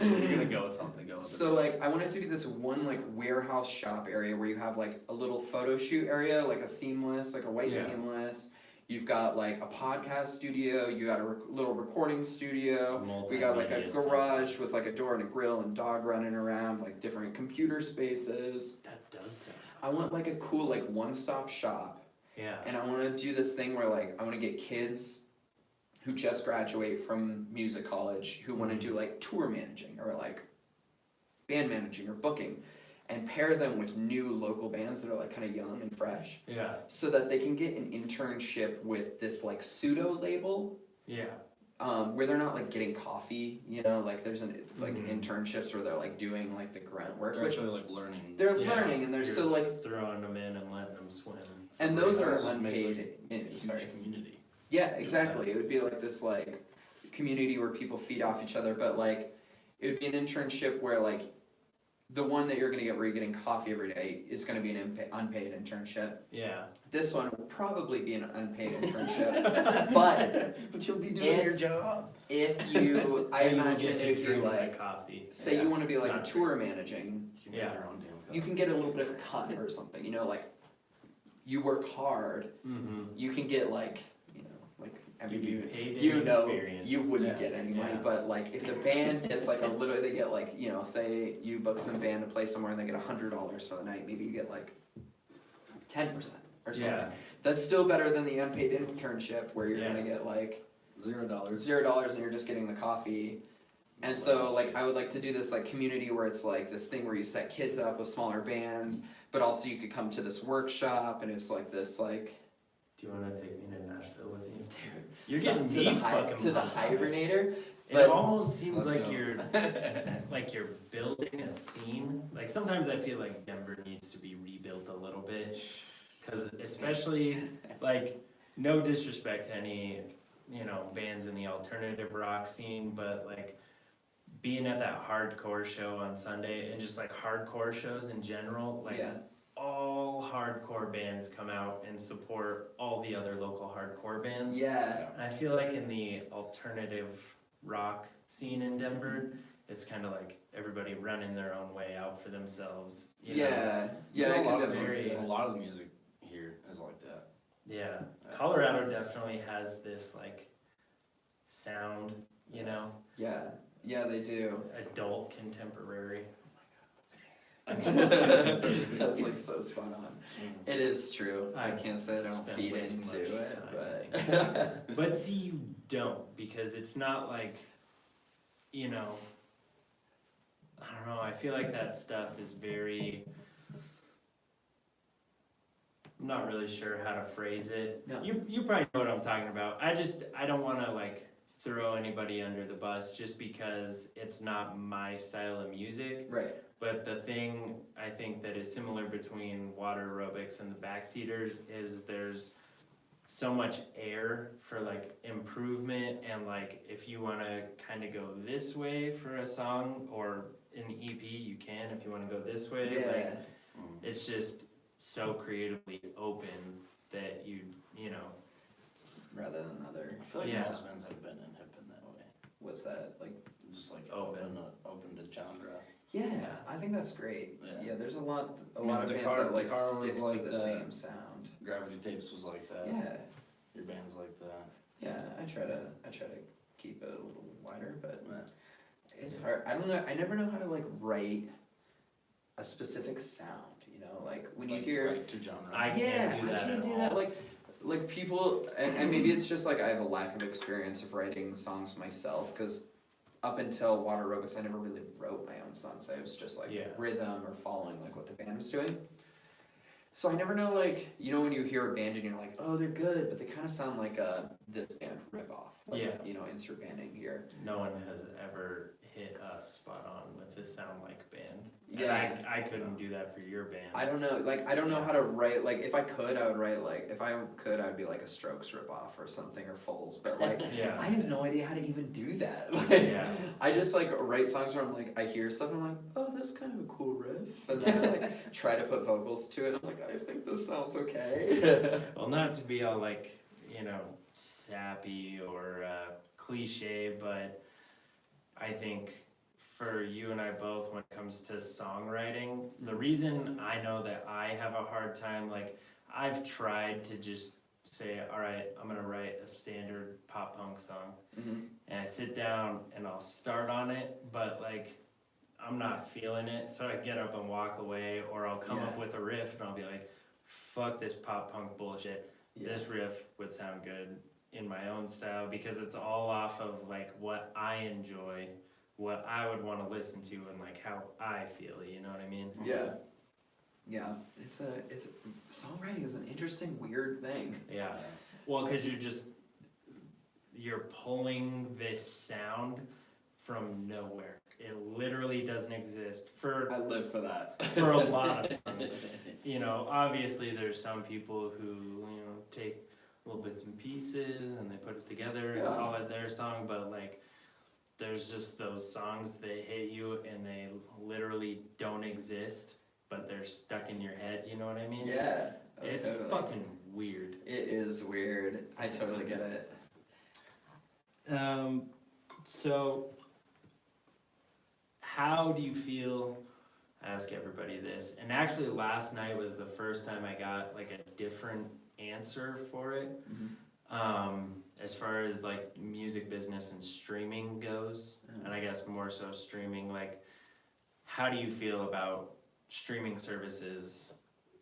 You're gonna go with something. Go with So like I want it to be this one like warehouse shop area where you have like a little photo shoot area, like a seamless, like a white Yeah. seamless. You've got like a podcast studio. You got a little recording studio. We got like a Multimedia garage with like a door and a grill and dog running around, like different computer spaces. stuff. That does sound. I want like a cool like one-stop shop. Yeah. And I want to do this thing where like I want to get kids who just graduate from music college who want to do like tour managing or like band managing or booking and pair them with new local bands that are like kind of young and fresh Yeah. so that they can get an internship with this like pseudo label Yeah. where they're not like getting coffee, you know, like there's like Mhm. internships where they're like doing like the grunt work, They're which actually like learning. they're Yeah. learning and they're You're so like throwing them in and letting them swim. and those are It makes, like, unpaid. a huge Sorry. community. Yeah, exactly. It would be like this like community where people feed off each other, but like it would be an internship where like the one that you're gonna get where you're getting coffee every day is gonna be an unpaid internship. Yeah. This one will probably be an unpaid internship, but you'll be doing your job. if you, I You will imagine get to it'd be drink like, the coffee. say you wanna be like a Not tour managing, You can Yeah. make your own damn you can get a little bit of a cut or something, you know, like you work hard, Mm-hmm. you can get like, you know, like, I mean, you know, experience. you wouldn't Yeah. get any money, Yeah. but like if the band gets like they get like, you know, say you book some band to play somewhere and they get $100 for the night, maybe you get like 10% or something. Yeah. That's still better than the unpaid internship where you're Yeah. gonna get like $0. $0 and you're just getting the coffee. And so like I would like to do this like community where it's like this thing where you set kids up with smaller bands, but also you could come to this workshop and it's like this like Do you want to take me to Nashville with you? dude, You're getting to me the fucking to the pumped up. hibernator. It but- almost seems Let's like go. you're like you're building a scene. Like sometimes I feel like Denver needs to be rebuilt a little bit, because especially like no disrespect to any bands in the alternative rock scene, but like being at that hardcore show on Sunday and just like hardcore shows in general, like Yeah. all hardcore bands come out and support all the other local hardcore bands. Yeah. I feel like in the alternative rock scene in Denver, it's kind of like everybody running their own way out for themselves. You know? Yeah. Yeah, a I lot can of definitely see very- a that. lot of the music here is like that. Yeah. Colorado definitely has this like sound, you know, Yeah. Yeah, they do. adult contemporary. That's like so spot on. Mm. It is true. I I've can't say I don't spent feed way too into much it, time but But see, you don't, because it's not like, I don't know, I feel like that stuff is very, I'm not really sure how to phrase it. No. You probably know what I'm talking about. I don't wanna like throw anybody under the bus just because it's not my style of music. right. But the thing I think that is similar between water aerobics and the backseaters is there's so much air for like improvement, and like if you want to kind of go this way for a song or an EP, you can. If you want to go this way, Yeah. like Mm. it's just so creatively open that you know. Rather than other. I feel like Yeah. most bands I've been in have been that way. What's that? Like Just like Open. open to genre. yeah, I think that's great. Yeah. Yeah, there's a lot I mean, of the bands car- that like the car was stick like to the that. same sound. Gravity Tapes was like that. Yeah. Your band's like that. Yeah, I try to keep it a little wider, but Yeah. it's hard. I don't know. I never know how to like write a specific sound. You know, like when you Like, hear. right to genre. I can't Yeah, do that I can't at do all. that. Like people, and maybe it's just like I have a lack of experience of writing songs myself. Because up until Water Aerobics, I never really wrote my own songs. I was just like Yeah. rhythm or following like what the band was doing. So I never know, like, you know, when you hear a band and you're like, oh, they're good, but they kind of sound like this band ripoff. Like, Yeah. you know, insert banding here. No one has ever hit us spot on with this sound like band. And Yeah. I couldn't do that for your band. I don't know, like, I don't know how to write, like, if I could, I would write, like, if I could, I would be like a Strokes ripoff or something, or Foles, but like, Yeah. I have no idea how to even do that. Like, Yeah. I just like write songs where I'm like, I hear stuff and I'm like, oh, that's kind of a cool riff, and then I like try to put vocals to it. I'm like, I think this sounds okay. Well, not to be all like, sappy or cliche, but I think for you and I both, when it comes to songwriting, the reason I know that I have a hard time, like, I've tried to just say, all right, I'm gonna write a standard pop punk song, Mhm. and I sit down and I'll start on it, but like, I'm not feeling it, so I get up and walk away, or I'll come up Yeah. with a riff and I'll be like, fuck this pop punk bullshit. Yeah. This riff would sound good in my own style, because it's all off of like what I enjoy, what I would want to listen to, and like how I feel, you know what I mean? Yeah. Yeah. It's songwriting is an interesting, weird thing. Yeah. Well, because you're pulling this sound from nowhere. It literally doesn't exist for I live for that. for a lot of songs. Obviously there's some people who, take little bits and pieces and they put it together and Yeah. call it their song, but like there's just those songs that hit you and they literally don't exist, but they're stuck in your head, you know what I mean? Yeah. Oh, It's totally. fucking weird. It is weird. I totally get it. So how do you feel? I ask everybody this, and actually last night was the first time I got like a different answer for it. As far as like music business and streaming goes, and I guess more so streaming, like how do you feel about streaming services,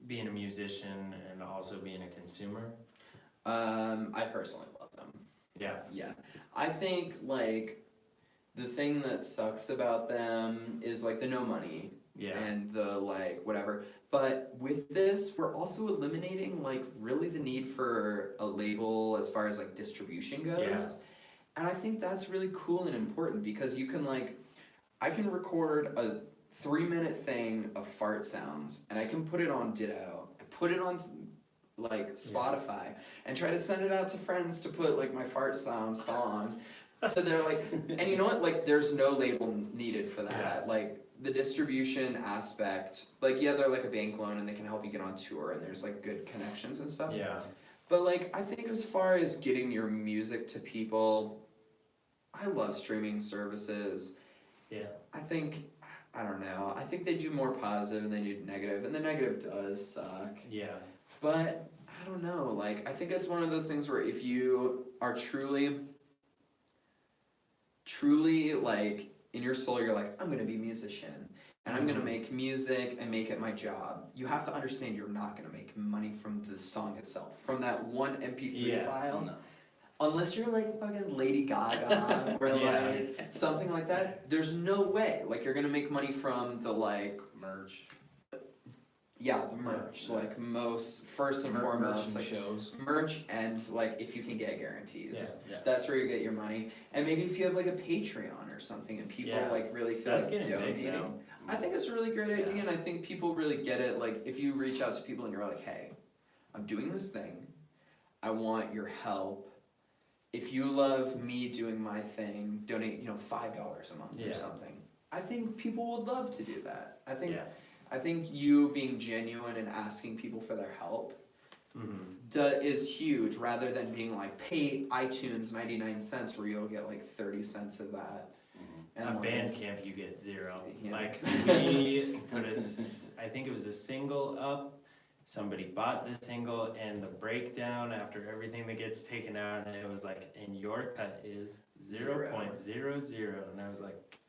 being a musician and also being a consumer? I personally love them. Yeah. Yeah. I think like the thing that sucks about them is like the no money Yeah. and the like whatever. But with this, we're also eliminating like really the need for a label as far as like distribution goes. Yeah. And I think that's really cool and important because you can like, I can record a 3-minute thing of fart sounds and I can put it on Ditto, I put it on like Spotify and try to send it out to friends to put like my fart sound song. So they're like, and you know what, like there's no label needed for that. Like the distribution aspect, like yeah, they're like a bank loan and they can help you get on tour and there's like good connections and stuff. Yeah. But like I think as far as getting your music to people, I love streaming services. Yeah. I think, I don't know, I think they do more positive than they do negative, and the negative does suck. Yeah. But I don't know, like I think it's one of those things where if you are truly like in your soul you're like, I'm gonna be a musician and I'm gonna make music and make it my job, you have to understand you're not gonna make money from the song itself, from that one MP3 file. No. Unless you're like fucking Lady Gaga or like something like that, there's no way. Like you're gonna make money from the like Merch. the merch. Like most first and Merch foremost, and like shows. merch and like if you can get guarantees. Yeah. That's where you get your money. And maybe if you have like a Patreon or something and people like really feel That's like getting big donating. now. I think it's a really great idea and I think people really get it. Like if you reach out to people and you're like, hey, I'm doing this thing, I want your help. If you love me doing my thing, donate, $5 a month or something. I think people would love to do that. I think you being genuine and asking people for their help is huge, rather than being like, pay iTunes 99 cents where you'll get like 30 cents of that. And On like, Bandcamp you get zero. Yeah. Like we put I think it was a single up. Somebody bought the single and the breakdown after everything that gets taken out, and it was like, and your cut is 0.00, and I was like,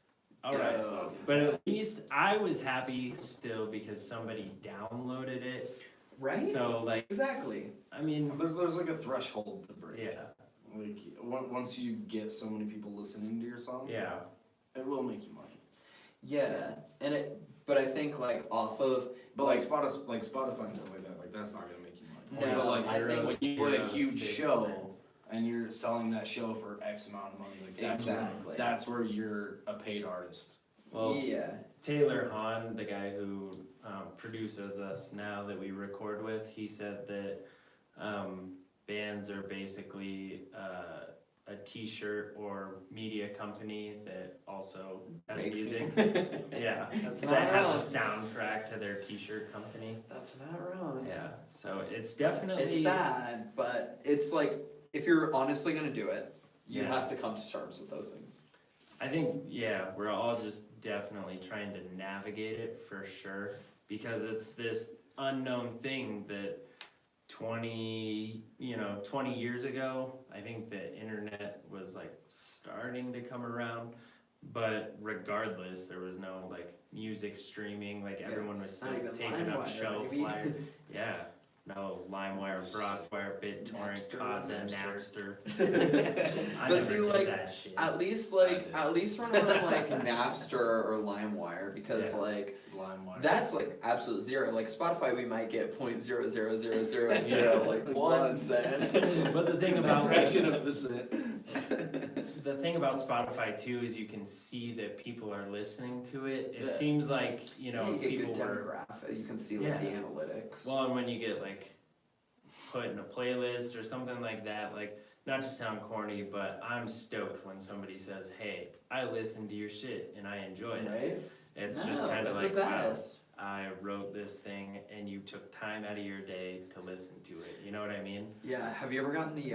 all right. But at least I was happy still because somebody downloaded it. right? So like, Exactly. I mean, There's like a threshold to break. yeah, Like once you get so many people listening to your song, yeah, it will make you money. Yeah, but I think like off of, But like Spotify and stuff like that, like that's not gonna make you money. No, But like I think- when you were a Yeah, huge 6 show cents. and you're selling that show for X amount of money, like Exactly. that's where you're a paid artist. Well, yeah, Taylor Hahn, the guy who produces us now that we record with, he said that bands are basically a t-shirt or media company that also has Makes music. Yeah, That's that not has wrong. a soundtrack to their t-shirt company. that's not wrong. Yeah, so it's definitely. It's sad, but it's like, if you're honestly gonna do it, you Yeah. have to come to terms with those things. I think, yeah, we're all just definitely trying to navigate it for sure, because it's this unknown thing that 20 years ago, I think the internet was like starting to come around, but regardless, there was no like music streaming, like everyone was Not still even taking up LimeWire, shelf maybe. flyers. Yeah, no, LimeWire, FrostWire, BitTorrent, Napster, Kazaa, Napster. Napster. I But never see, did like, that shit. At least I did. we're not on like Napster or LimeWire, because Yeah. like LimeWire. that's like absolute zero. Like Spotify, we might get .00000 Yeah. like 1 cent. But the thing a about fraction of the cent. the thing about Spotify too is you can see that people are listening to it. It Yeah. seems like, You if get people good were demographic. You can see like the analytics. well, and when you get like put in a playlist or something like that. Like, not to sound corny, but I'm stoked when somebody says, hey, I listened to your shit and I enjoyed it. Right? It's No, just kind of that's like, the wow, best. I wrote this thing and you took time out of your day to listen to it. You know what I mean? Yeah, have you ever gotten the,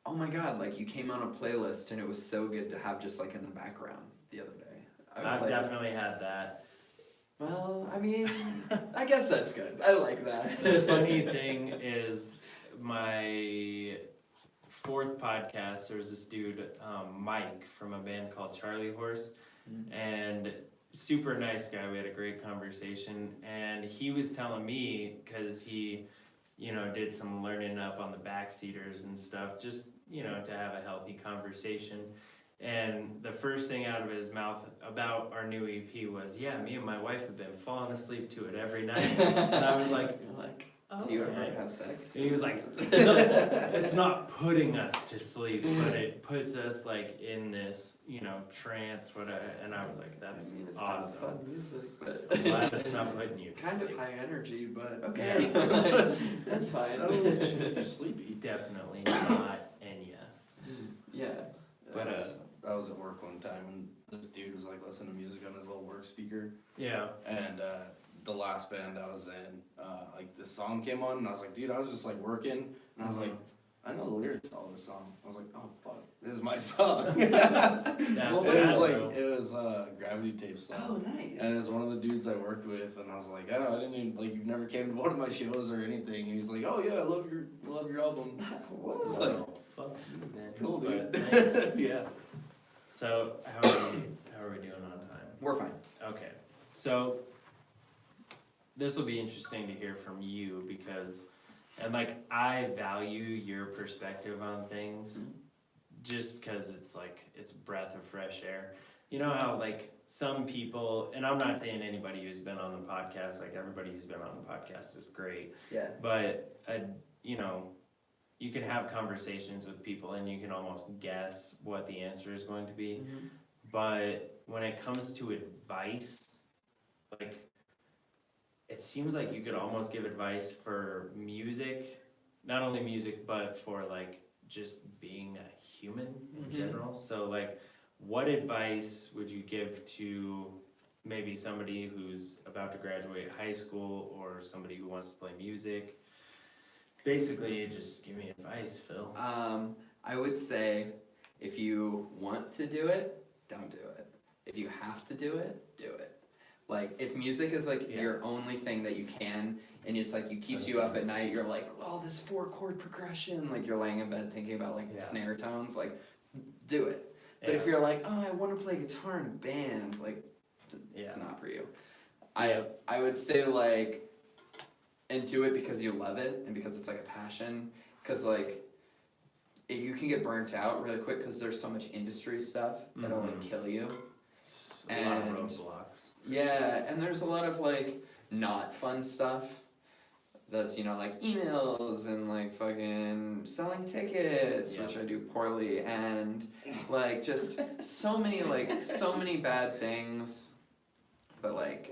oh my god, like you came on a playlist and it was so good to have just like in the background the other day. I was I've like, definitely had that. well, I mean, I guess that's good. I like that. The funny thing is, my fourth podcast, there was this dude, Mike, from a band called Charlie Horse, and super nice guy. We had a great conversation, and he was telling me, because he, you know, did some learning up on the backseaters and stuff, just, you know, to have a healthy conversation. And the first thing out of his mouth about our new EP was, yeah, me and my wife have been falling asleep to it every night. And I was like, Do you ever okay. have sex? And he was like, it's not putting us to sleep, but it puts us like in this, you know, trance, whatever. And I was like, that's I mean, it's awesome. kind of fun music, but I'm glad it's not putting you to kind of sleep. high energy, but okay. That's fine. I don't know if it's make you sleepy. Definitely not Enya. Yeah. But, I was at work one time and this dude was like listening to music on his little work speaker, Yeah. and the last band I was in, like this song came on and I was like, dude, I was just like working and I was like, I know the lyrics to all this song. I was like, oh fuck, this is my song. That's Well, It bad, was like, bro. it was Gravity Tape song. Oh, nice. And it's one of the dudes I worked with, and I was like, I didn't even, like, you've never came to one of my shows or anything. And he's like, oh yeah, I love your album. It's like, Fuck you, man. cool, dude. But thanks. Yeah. So, how are we doing on time? We're fine. Okay, so this will be interesting to hear from you because, and like, I value your perspective on things just because it's like, it's breath of fresh air. You know how like some people, and I'm not saying anybody who's been on the podcast, like everybody who's been on the podcast is great, Yeah. but you know, you can have conversations with people and you can almost guess what the answer is going to be. But when it comes to advice, like, it seems like you could almost give advice for music, not only music, but for like just being a human in general. So like, what advice would you give to maybe somebody who's about to graduate high school or somebody who wants to play music? Basically, just give me advice, Phil. I would say if you want to do it, don't do it. If you have to do it, do it. Like, if music is like your only thing that you can, and it's like, it keeps you up at night, you're like, oh, this 4-chord progression, like you're laying in bed thinking about like snare tones, like, do it. But if you're like, oh, I want to play guitar in a band, like, it's not for you. I would say like, and do it because you love it and because it's like a passion. Because like, you can get burnt out really quick because there's so much industry stuff that'll like kill you. A lot of roadblocks. Yeah, and there's a lot of like not fun stuff. That's, you know, like emails and like fucking selling tickets, which I do poorly, and like just so many bad things. But like,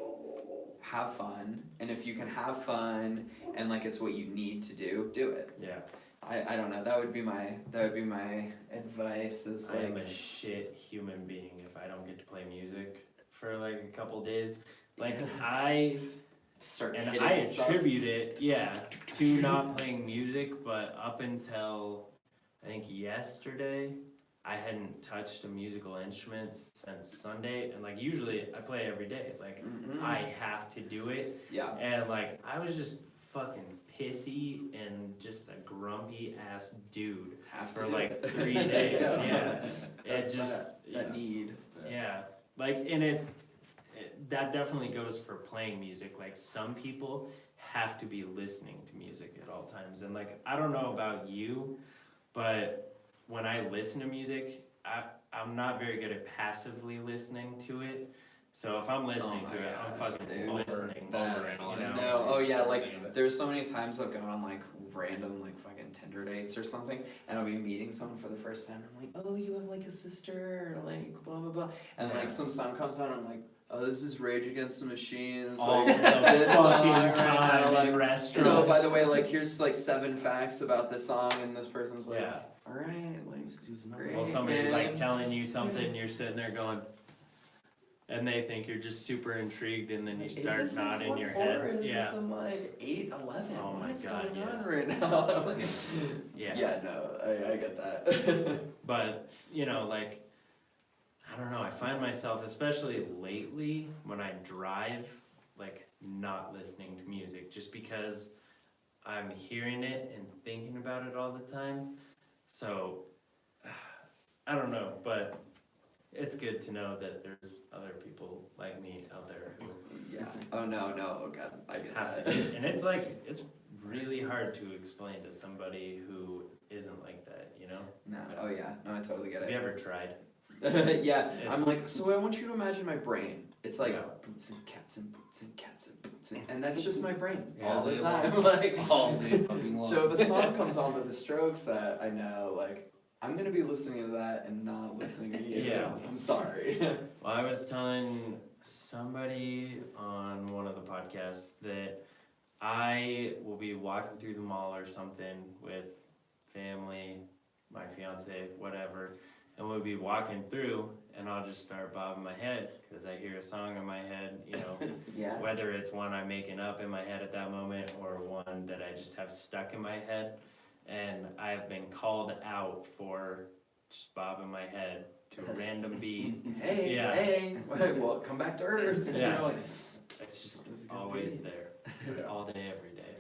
have fun, and if you can have fun and like it's what you need to do, do it. Yeah. I don't know. That would be my advice. Is I am like, a shit human being if I don't get to play music for like a couple days. Like I attribute it, to not playing music, but up until I think yesterday, I hadn't touched a musical instrument since Sunday, and like usually I play every day. Like I have to do it. Yeah. And like I was just fucking pissy and just a grumpy ass dude for like 3 days. It's just that need. Yeah, like, and that definitely goes for playing music. Like, some people have to be listening to music at all times. And like, I don't know about you, but when I listen to music, I'm not very good at passively listening to it. So if I'm listening to it, I'm fucking listening over it, you know? No, oh yeah, like, there's so many times I've gone on like random like fucking Tinder dates or something, and I'll be meeting someone for the first time, and I'm like, oh, you have like a sister, or like blah blah blah, and like some song comes on, and I'm like, oh, this is Rage Against the Machines. All Like, the this fucking song right time now, in like, restaurants. so by the way, like, here's like 7 facts about this song, and this person's like, Yeah. all right, like, great, Well, somebody's like man. telling you something, you're sitting there going, and they think you're just super intrigued, and then you start nodding your head. Is Yeah. this in like 811? Oh my What is God, going on yes. right now? Like, Yeah. yeah, no, I get that. But, you know, like, I don't know, I find myself, especially lately, when I drive, like, not listening to music, just because I'm hearing it and thinking about it all the time. So, I don't know, but it's good to know that there's other people like me out there who Yeah. Oh no, oh god, I get have that. to, and it's like, it's really hard to explain to somebody who isn't like that, you know? No, oh yeah, no, I totally get Have you it. ever tried? Yeah, I'm It's- like, so I want you to imagine my brain. It's like Yeah. boots and cats and boots and cats and boots and that's just my brain Yeah. all the All day time. long. Like, All day fucking long. so if a song comes on with the Strokes that I know, like, I'm gonna be listening to that and not listening to you. Yeah. I'm sorry. Well, I was telling somebody on one of the podcasts that I will be walking through the mall or something with family, my fiance, whatever, and we'll be walking through and I'll just start bobbing my head because I hear a song in my head, you know, Yeah. whether it's one I'm making up in my head at that moment or one that I just have stuck in my head. And I've been called out for just bobbing my head to a random beat. Hey, Yeah. hey, well, come back to Earth. You Yeah. know, like, It's just That's a good always beat. there, all day, every day.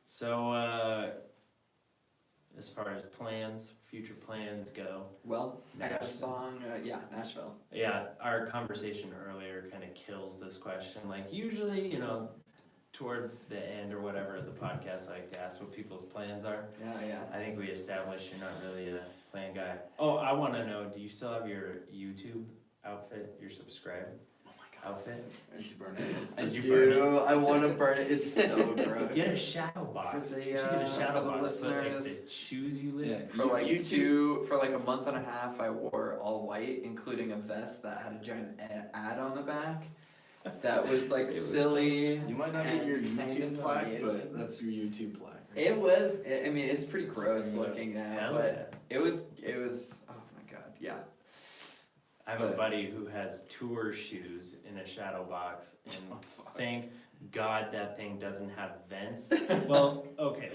So, as far as plans, future plans go, well, I got a Nashville. song, yeah, Nashville. yeah, our conversation earlier kind of kills this question. Like, usually, you know, towards the end or whatever of the podcast, I like to ask what people's plans are. Yeah. I think we established you're not really a plan guy. Oh, I want to know, do you still have your YouTube outfit, your subscribe outfit? Did you burn it? I Did you burn do. I want to burn it. It's so gross. Get a shadow box. For the, You should get a shadow for the box. But like listeners. the shoes you list. For like for like a month and a half, I wore all white, including a vest that had a giant ad on the back. That was like It was silly. You might not get your and kind YouTube of plaque, amazing. but that's your YouTube plaque. It was. I mean, it's pretty gross Yeah. looking now, Hell but yeah. it was. Oh my god, yeah. I have a but- buddy who has tour shoes in a shadow box, and Oh, fuck. thank God that thing doesn't have vents. Well, okay,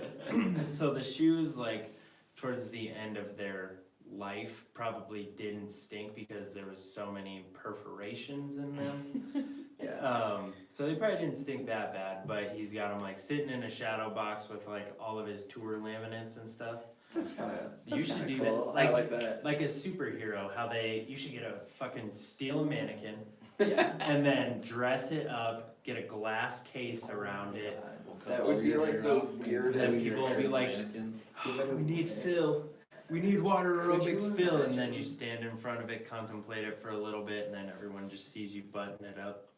so the shoes, like, towards the end of their life, probably didn't stink because there was so many perforations in them. Yeah. So they probably didn't stink that bad, but he's got them like sitting in a shadow box with like all of his tour laminates and stuff. That's kind of. You should do cool. that. I like that. Like a superhero, how you should get a fucking steal a mannequin Yeah. and then dress it up, get a glass case around it. We'll cut That all would be your like hair the off and weirdest- glue And your people will hair be to the like, mannequin. We need Phil. We need water Could you aerobics Phil, and then imagine? you stand in front of it, contemplate it for a little bit, and then everyone just sees you button it up.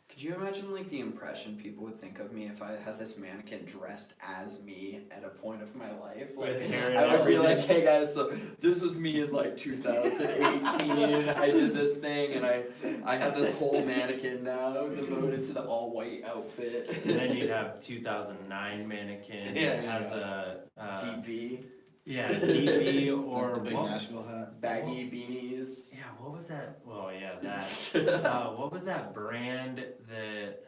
Could you imagine like the impression people would think of me if I had this mannequin dressed as me at a point of my life? Like, With hair and I would be like, everything. hey guys, so this was me in like 2018. I did this thing and I have this whole mannequin now devoted to the all white outfit. And then you'd have 2009 mannequin Yeah. as a TV, yeah, DV or the big what? Nashville hat. baggy beanies. Yeah, what was that? Well, yeah, that. What was that brand that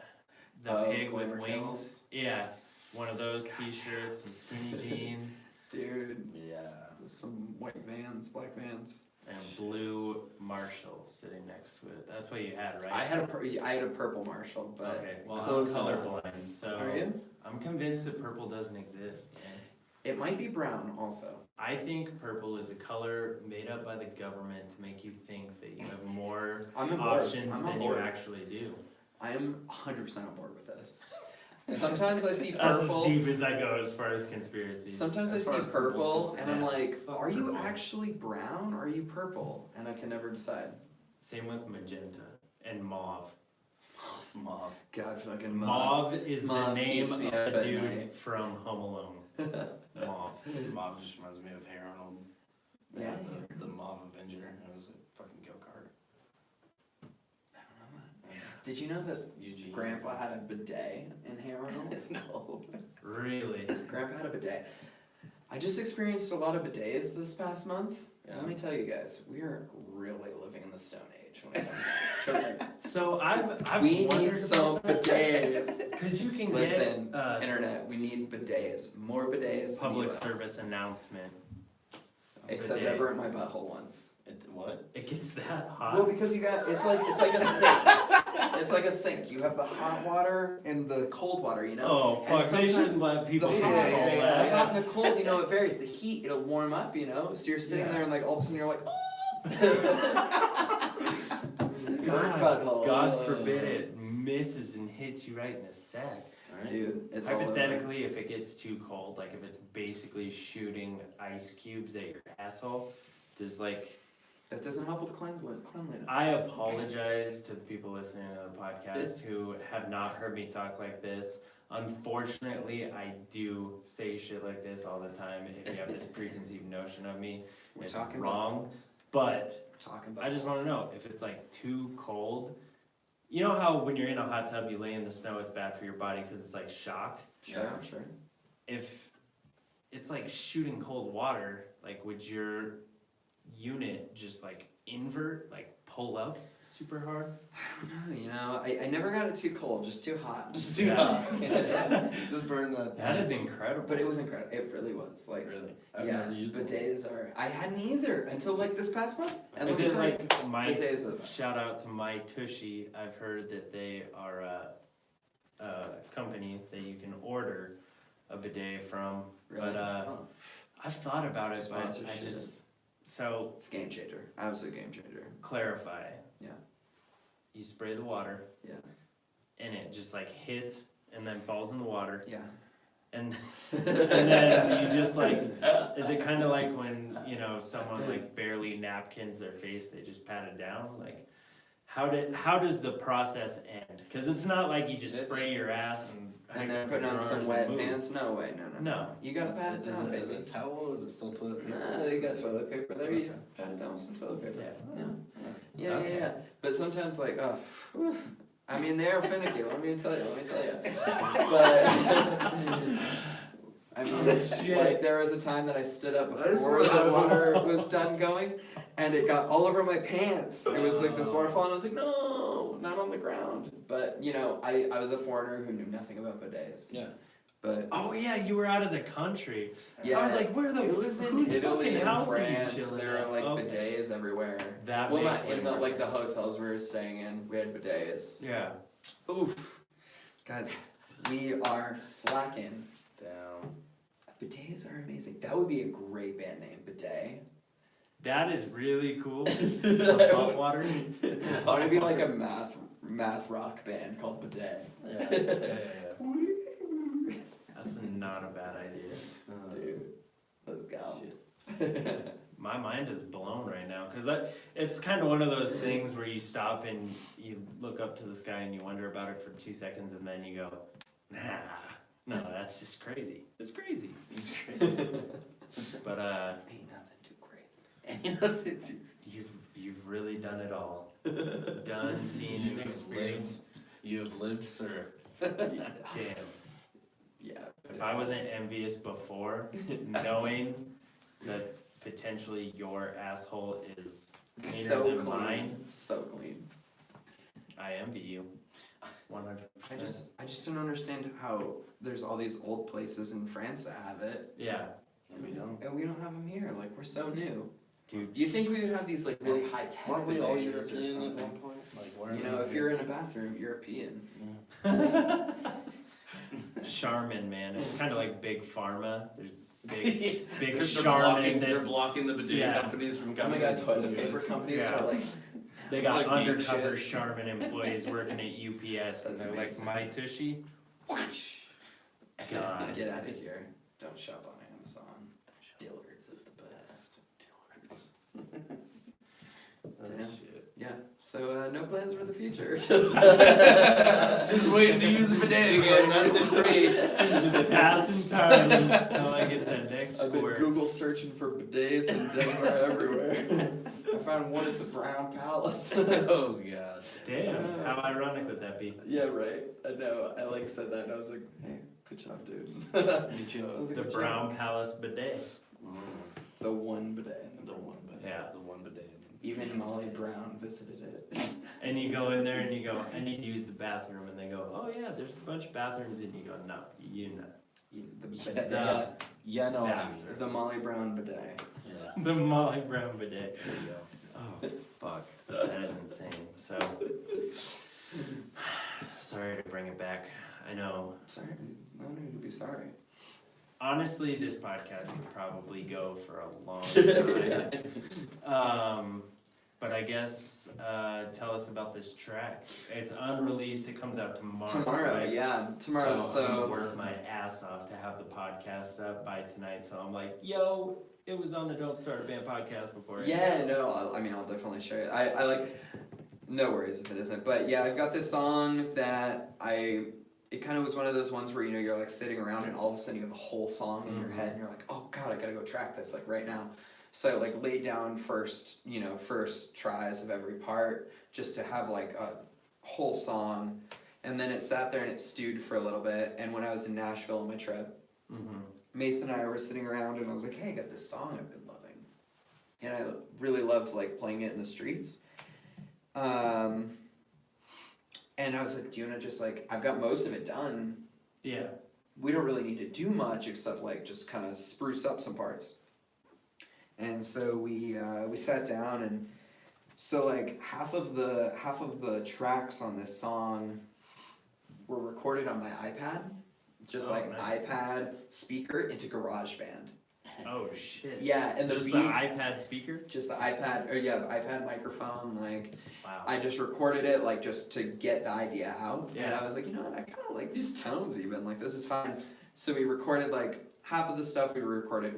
the Oh, pig with Glamour wings? Kills. Yeah, one of those t-shirts, some skinny jeans, Dude, Yeah. some white Vans, black Vans. and blue Marshall sitting next to it. That's what you had, right? I had a purple Marshall, but Okay, well, I'm close enough. colorblind, so Are you? I'm convinced that purple doesn't exist, man. It might be brown also. I think purple is a color made up by the government to make you think that you have more I'm on board. options I'm on than you board. actually do. I am 100% on board with this. Sometimes I see That's as purple. deep as I go as far as conspiracy. Sometimes I As far see as purple's purple concerned. and I'm Yeah. like, Fuck are you purple. actually brown or are you purple? And I can never decide. Same with magenta and mauve. Mauve. God fucking Mauve is the Mauve name keeps me of up a at dude night. from Home Alone. Mauve. Mauve just reminds me of Hey Arnold. Yeah. The Mauve Avenger. It was a fucking go-kart. I don't know that. Did you know that Eugene. Grandpa had a bidet in Harold? No. Really? Grandpa had a bidet. I just experienced a lot of bidets this past month. Yeah. Let me tell you guys, we are really living in the Stone Age when it comes to like, So I've we wondered need some about that. bidets. Cause you can Listen, get Internet, we need bidets. More bidets. in the public US. service announcement. Except bidet. I burnt my butthole once. What? It gets that hot. Well, because you got it's like a sink. It's like a sink. You have the hot water and the cold water, you know. Oh And fuck! They should sometimes let people the have hot, all the that. hot and the cold, you know, it varies. The heat, it'll warm up, you know. So you're sitting Yeah. there and like all of a sudden you're like, God forbid it misses and hits you right in the sack. dude, it's all over. Hypothetically, if it gets too cold, like if it's basically shooting ice cubes at your asshole, does like That doesn't help with cleanliness. I apologize to the people listening to the podcast who have not heard me talk like this. Unfortunately, I do say shit like this all the time. If you have this preconceived notion of me, We're it's talking wrong. about balls. But We're talking about I just want to know if it's like too cold. You know how when you're in a hot tub, you lay in the snow, it's bad for your body because it's like shock. Sure, sure. If it's like shooting cold water, like would your unit just like invert, like pull up super hard? You know, I never got it too cold, just too hot. Just too Yeah. hot. Just burn that. That is incredible. But it was incredible. It really was. Like, Really? I've yeah, never used one. bidets are. I hadn't either until like this past month. And Is let me it tell you, like my bidets are the best. shout out to My Tushy? I've heard that they are a company that you can order a bidet from. Really? But Oh, I've thought about it, but I Sponsorship. just so it's game changer. Absolute game changer. clarify. Yeah. You spray the water Yeah. and it just like hits and then falls in the water Yeah. and then you just like, is it kind of like when, you know, someone like barely napkins their face, they just pat it down? Like, how does the process end? Because it's not like you just spray your ass and And then hike put your on some drawers wet and move. pants? No way, no. No. You gotta pat it Is down, it, is baby. it towel? Is it still toilet paper? Nah, you got toilet paper there. You Okay. pat it down with some toilet paper. Yeah. Yeah. Okay. Yeah. But sometimes, like, whew, I mean, they are finicky. Let me tell you. But I mean, like, there was a time that I stood up before the water was done going, and it got all over my pants. It was like this waterfall, and I was like, no, not on the ground. But you know, I was a foreigner who knew nothing about bidets. Yeah. But Oh yeah, you were out of the country. yeah, I was like, where the it was in whose Italy fucking and house are you France. chilling There at? were like Okay. bidets everywhere. That Well, makes not way in the more like the sense. hotels we were staying in. We had bidets. Yeah. Oof, God, we are slacking. Down. Bidets are amazing. That would be a great band name, bidet. That is really cool. For hot water. I want to be like a math rock band called Bidet. Yeah. That's not a bad idea. Dude, let's go. My mind is blown right now because it's kind of one of those things where you stop and you look up to the sky and you wonder about it for 2 seconds and then you go, nah, no, that's just crazy. It's crazy. It's crazy. But Ain't nothing too crazy. Ain't nothing to. you've really done it all. Done, seen, and experienced. You have lived, sir. Damn. Yeah. If I wasn't envious before, knowing that potentially your asshole is cleaner So than clean. mine, So clean. I envy you. 100%. I just don't understand how there's all these old places in France that have it, Yeah, And we don't. and we don't have them here. Like, we're so new. dude. Do you think we would have these like really high tech Weren't we all bidets or European at one something? point? Like, weren't You know, we- if you're in a bathroom, European. Charmin, man. It's kind of like big pharma. There's big They're Charmin they're that's blocking the bidet Yeah. companies from Oh coming. my god, into toilet the paper US. companies Yeah. are like, they It's got like geek undercover shit. Charmin employees working at UPS and That's they're amazing. like, my tushy. God. get out of here. Don't shop on Amazon. Dillard's is the best. Oh, Damn. shit. Yeah. So no plans for the future. Just waiting to use a bidet again. That's it for me. Just passing time until I get that next I've been score. Google searching for bidets in Denver everywhere. I found one at the Brown Palace. Oh god. Damn, how ironic would that be? Yeah, right. I know. I like said that and I was like, hey, good job, dude. You too. That was a The good Brown Palace bidet. job. The one bidet. The one bidet. Yeah. The one bidet. Even Molly Brown visited it. And you go in there and you go, I need to use the bathroom, and they go, oh yeah, there's a bunch of bathrooms, and you go, no, you know. The Yeah, bidet. yeah. Yeah, no. Bathroom. The Molly Brown bidet. Yeah. The Molly Brown bidet. There you go. Oh, fuck, that is insane, so. Sorry to bring it back, I know. Sorry, no need to be sorry. Honestly, this podcast could probably go for a long time. But I guess, tell us about this track. It's unreleased, it comes out tomorrow. Tomorrow, right? yeah. Tomorrow, I'm gonna so. work my ass off to have the podcast up by tonight, so I'm like, yo, it was on the Don't Start a Band podcast before. Yeah, no, I'll definitely share it. I like, no worries if it isn't. But yeah, I've got this song that it kind of was one of those ones where, you know, you're like sitting around and all of a sudden you have a whole song in your head and you're like, oh God, I gotta go track this like right now. So I like laid down first tries of every part just to have like a whole song. And then it sat there and it stewed for a little bit. And when I was in Nashville on my trip, Mason and I were sitting around and I was like, hey, I got this song I've been loving. And I really loved like playing it in the streets. And I was like, do you wanna just like, I've got most of it done. Yeah. We don't really need to do much except like just kind of spruce up some parts. And so we sat down and so like half of the tracks on this song were recorded on my iPad. Just like nice. iPad speaker into GarageBand. Oh shit. Yeah, and Just the the beat, iPad speaker? just the iPad, or yeah, the iPad microphone, like, Wow. I just recorded it, like, just to get the idea out, and Yeah. I was like, you know what, I kinda like these tones even, like, this is fine. So we recorded, like, half of the stuff we recorded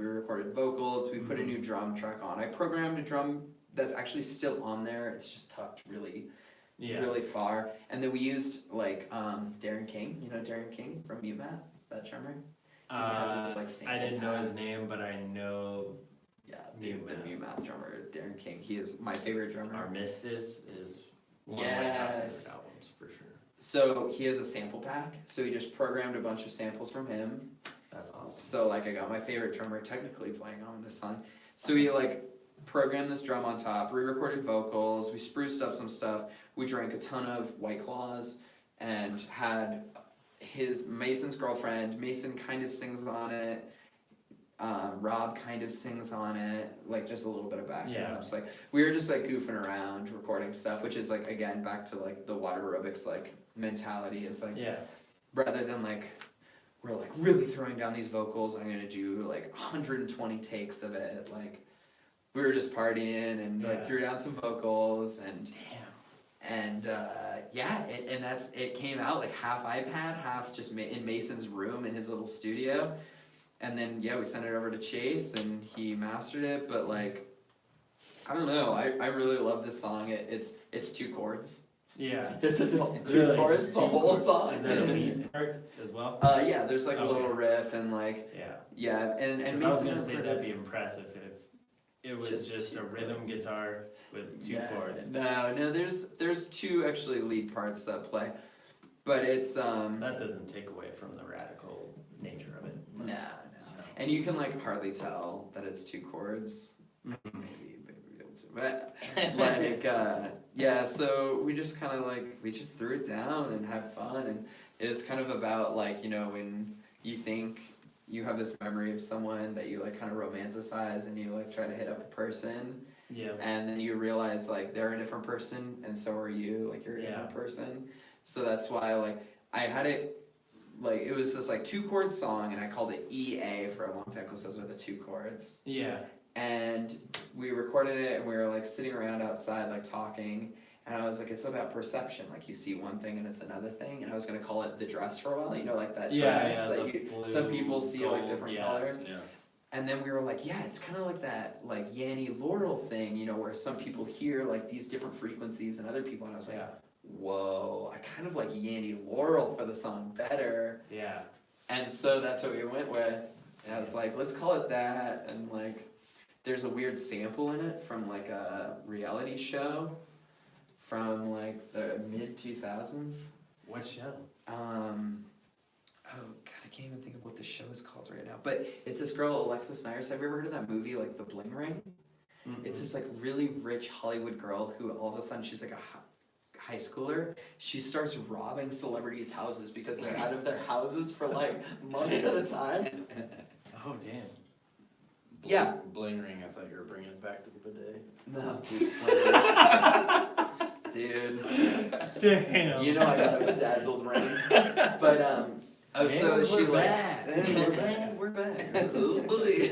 vocals, we put a new drum track on, I programmed a drum that's actually still on there, it's just tucked really far, and then we used, like, Darren King, you know Darren King from UMass, that drummer? He has this, like, sample I didn't know pad. his name, but I know Yeah, dude, the Mew Mew drummer, Darren King. He is my favorite drummer. Armistice is one of my top favorite Yes. albums for sure. So he has a sample pack. So he just programmed a bunch of samples from him. That's awesome. So like I got my favorite drummer technically playing on this song. So we like programmed this drum on top, re-recorded vocals, we spruced up some stuff, we drank a ton of White Claws and had Mason's girlfriend, Mason kind of sings on it. Rob kind of sings on it, like just a little bit of backup. Yeah. It's like we were just like goofing around, recording stuff, which is like again back to like the water aerobics like mentality is like rather than like we're like really throwing down these vocals, I'm gonna do like 120 takes of it. Like we were just partying and like threw down some vocals and and it came out like half iPad, half just in Mason's room in his little studio. And then, we sent it over to Chase, and he mastered it, but, like, I don't know, I really love this song, it's 2 chords. Yeah. It's two Really? chords, Just the two whole chords? song. Is there a lead part as well? Yeah, there's, like, a Okay. little riff, and, like, and 'Cause Mason I was gonna say recorded that'd be impressive if it was just two a rhythm chords. guitar with 2 chords. No, there's 2 actually lead parts that play, but it's, That doesn't take away from the radical nature of it. no. And you can like hardly tell that it's 2 chords. Maybe be able to. But like so we just kind of like we just threw it down and had fun, and it was kind of about like, you know, when you think you have this memory of someone that you like kind of romanticize and you like try to hit up a person, and then you realize like they're a different person and so are you, like you're a different person. So that's why like I had it. Like, it was just, like, 2-chord song, and I called it EA for a long time, because those are the 2 chords. Yeah. And we recorded it, and we were, like, sitting around outside, like, talking, and I was like, it's about perception, like, you see one thing and it's another thing, and I was gonna call it The Dress for a while, you know, like that dress that some people see, like, different colors. Yeah. And then we were like, yeah, it's kind of like that, like Yanny Laurel thing, you know, where some people hear like these different frequencies and other people, and I was like, Yeah. whoa, I kind of like Yanny Laurel for the song better. Yeah. And so that's what we went with. And I was like, let's call it that. And like, there's a weird sample in it from like a reality show from like the mid 2000s. What show? Oh god, I can't even think of what the show is called right now. But it's this girl, Alexis Nyers. Have you ever heard of that movie, like The Bling Ring? Mm-mm. It's this like really rich Hollywood girl who all of a sudden she's like a high schooler. She starts robbing celebrities' houses because they're out of their houses for like months at a time. Oh damn. Yeah. Bling ring. I thought you were bringing it back to the bidet. No, dude. Damn. You know I got a bedazzled ring. But oh, Man, so she we're like back. we're back. Oh boy.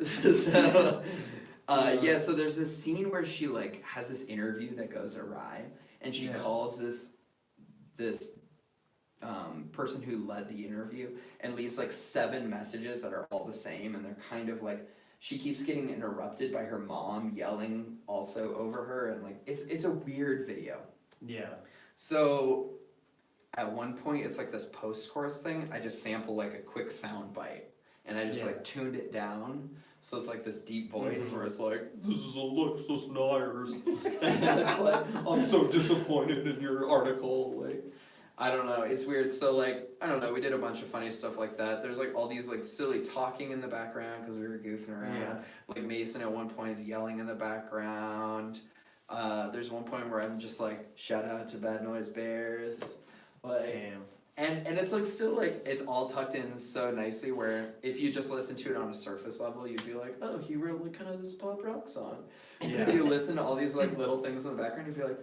So yeah, so there's this scene where she like has this interview that goes awry, and she calls this person who led the interview and leaves like 7 messages that are all the same, and they're kind of like, she keeps getting interrupted by her mom yelling also over her, and like it's a weird video. Yeah. So at one point it's like this post-chorus thing, I just sample like a quick sound bite, and I just like tuned it down. So it's like this deep voice where it's like, this is Alexis Nyers. And it's like, I'm so disappointed in your article. Like, I don't know, it's weird. So like, I don't know, we did a bunch of funny stuff like that. There's like all these like silly talking in the background because we were goofing around. Yeah. Like Mason at one point is yelling in the background. There's one point where I'm just like, shout out to Bad Noise Bears. Like, Damn. And it's like still like it's all tucked in so nicely where if you just listen to it on a surface level, you'd be like, oh, he wrote like kind of this pop rock song. Yeah. If you listen to all these like little things in the background, you'd be like,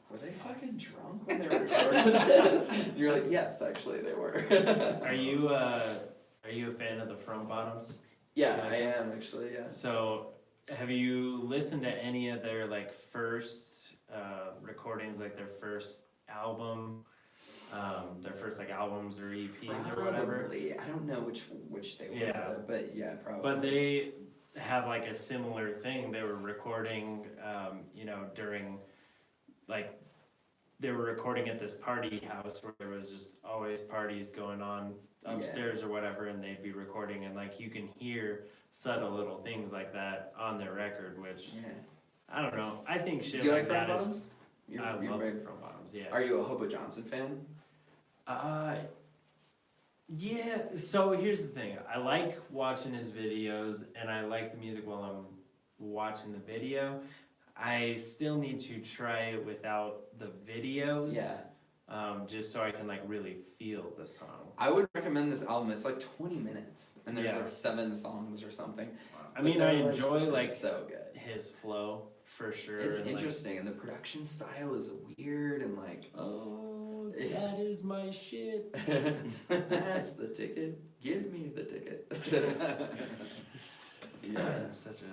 were they fucking drunk when they recorded this? And you're like, yes, actually they were. Are you a fan of the Front Bottoms? Yeah, I am actually. Yeah. So, have you listened to any of their like first recordings, like their first album, their first like albums or EPs or whatever? Probably. I don't know which they were, Yeah. but yeah, probably. But they have like a similar thing. They were recording, during like they were recording at this party house where there was just always parties going on upstairs or whatever, and they'd be recording, and like you can hear subtle little things like that on their record, which I don't know. I think shit you like like Front that Bottoms? is. You're I love big. Front Bottoms. Yeah. Are you a Hobo Johnson fan? Yeah. So here's the thing. I like watching his videos, and I like the music while I'm watching the video. I still need to try it without the videos. Yeah. Just so I can like really feel the song. I would recommend this album. It's like 20 minutes, and there's Yeah. like 7 songs or something. I mean, I enjoy they're like so good. his flow for sure. It's and, like, interesting, and the production style is weird, and like, oh, that is my shit. that's the ticket. Give me the ticket. Yeah. Such a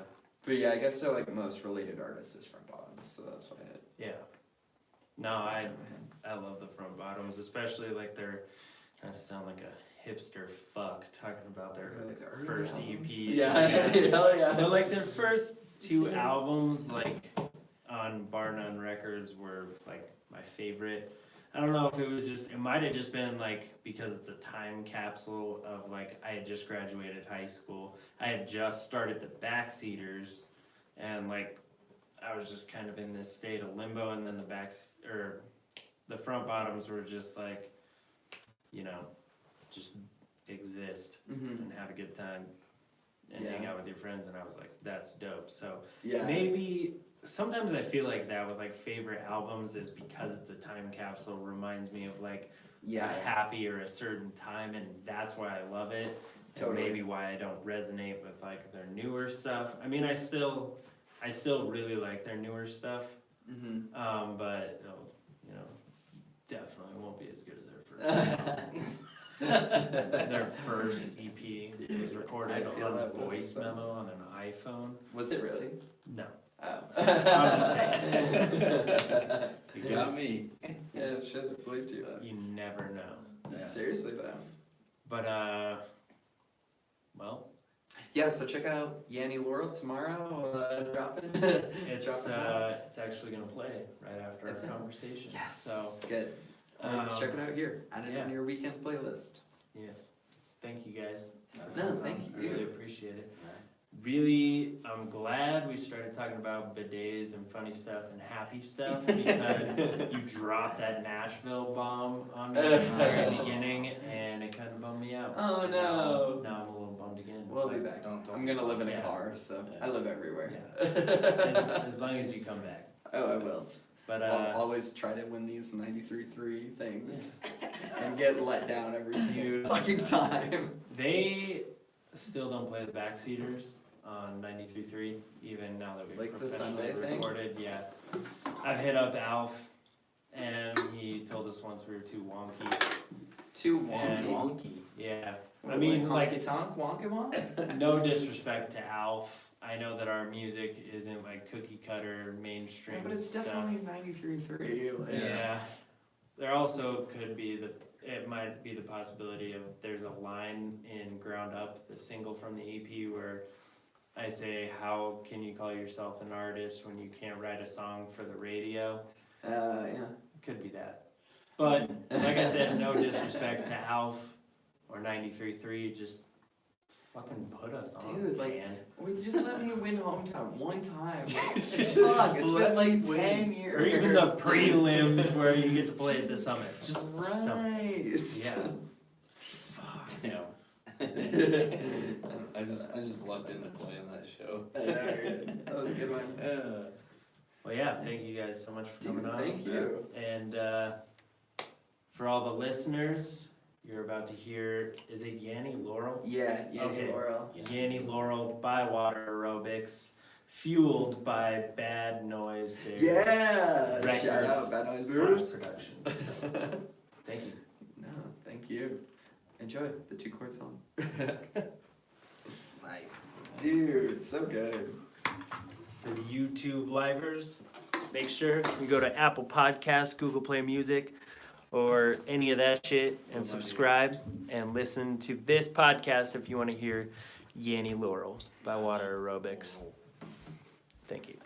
But yeah, I guess so. Like most related artists is Front Bottoms, so that's why it. yeah. No, I love the Front Bottoms, especially like they're trying to sound like a hipster fuck talking about their Like the early first albums. EP. Yeah, hell yeah. But like their first 2 albums, like on Bar None Records, were like my favorite. I don't know if it was just, it might have just been like because it's a time capsule of like I had just graduated high school. I had just started the Backseaters, and like I was just kind of in this state of limbo, and then the Front Bottoms were just like, just exist Mm-hmm. and have a good time and Yeah. hang out with your friends, and I was like, that's dope. So Yeah. maybe sometimes I feel like that with like favorite albums is because it's a time capsule, reminds me of like a happy or a certain time, and that's why I love it. Totally. And maybe why I don't resonate with like their newer stuff. I mean, I still really like their newer stuff, Mm-hmm. but definitely won't be as good as their first album. Their first EP was recorded I feel on a that was voice so- memo on an iPhone. Was it really? No. Oh. I'm just saying. You got me. Yeah, should have believed you. You never know. Yeah. Seriously though. But well, Yeah, so check out Yanni Laurel tomorrow, dropping. it's actually gonna play right after Is our it? conversation. Yes, So, good. Check it out here, add it yeah. in your weekend playlist. yes, thank you guys. No, thank I really you. appreciate it. Really, I'm glad we started talking about bidets and funny stuff and happy stuff because you dropped that Nashville bomb on me at the very beginning and it kind of bummed me out. Oh, And no. Now I'm a little bummed again. We'll be but- back. Don't I'm gonna live in a Yeah. car, so Yeah. I live everywhere. As long as you come back. Oh, I will. But I'll always try to win these 93.3 things and get let down every single fucking time. they still don't play the Backseaters on 93.3, even now that we've Like the professionally Sunday thing? recorded. Yeah, I've hit up Alf, and he told us once we were too wonky. Too And- wonky. Wonky. Yeah, What, I mean, like, honky tonk, wonky wonk? no disrespect to Alf. I know that our music isn't like cookie cutter mainstream Yeah, but it's stuff. definitely 93.3. Like, Yeah. There also could be it might be the possibility of there's a line in Ground Up, the single from the EP, where I say, how can you call yourself an artist when you can't write a song for the radio? yeah. Could be that. But like I said, no disrespect to Alf or 93.3, just fucking put us on, Dude, like, man. Well, just let me win hometown one time. Just Fuck, it's let been like me win. 10 years. Or even the prelims where you get to play at the summit. Just something. Christ. Yeah. Damn. I just lucked into playing that show. I know, right? That was a good one. Well, yeah, thank you guys so much for Dude, coming on. thank you. And for all the listeners, you're about to hear, is it Yanni Laurel? Yeah, Okay. Laurel. Yanni Laurel by Water Aerobics, fueled by Bad Noise Bears. Yeah! Records Shout out, Bad Noise / Bears. production. So, thank you. No, thank you. Enjoy the 2-chord song. Nice. Dude, so good. For the YouTube livers, make sure you go to Apple Podcasts, Google Play Music, or any of that shit, and subscribe and listen to this podcast if you want to hear Yanni Laurel by Water Aerobics. Thank you.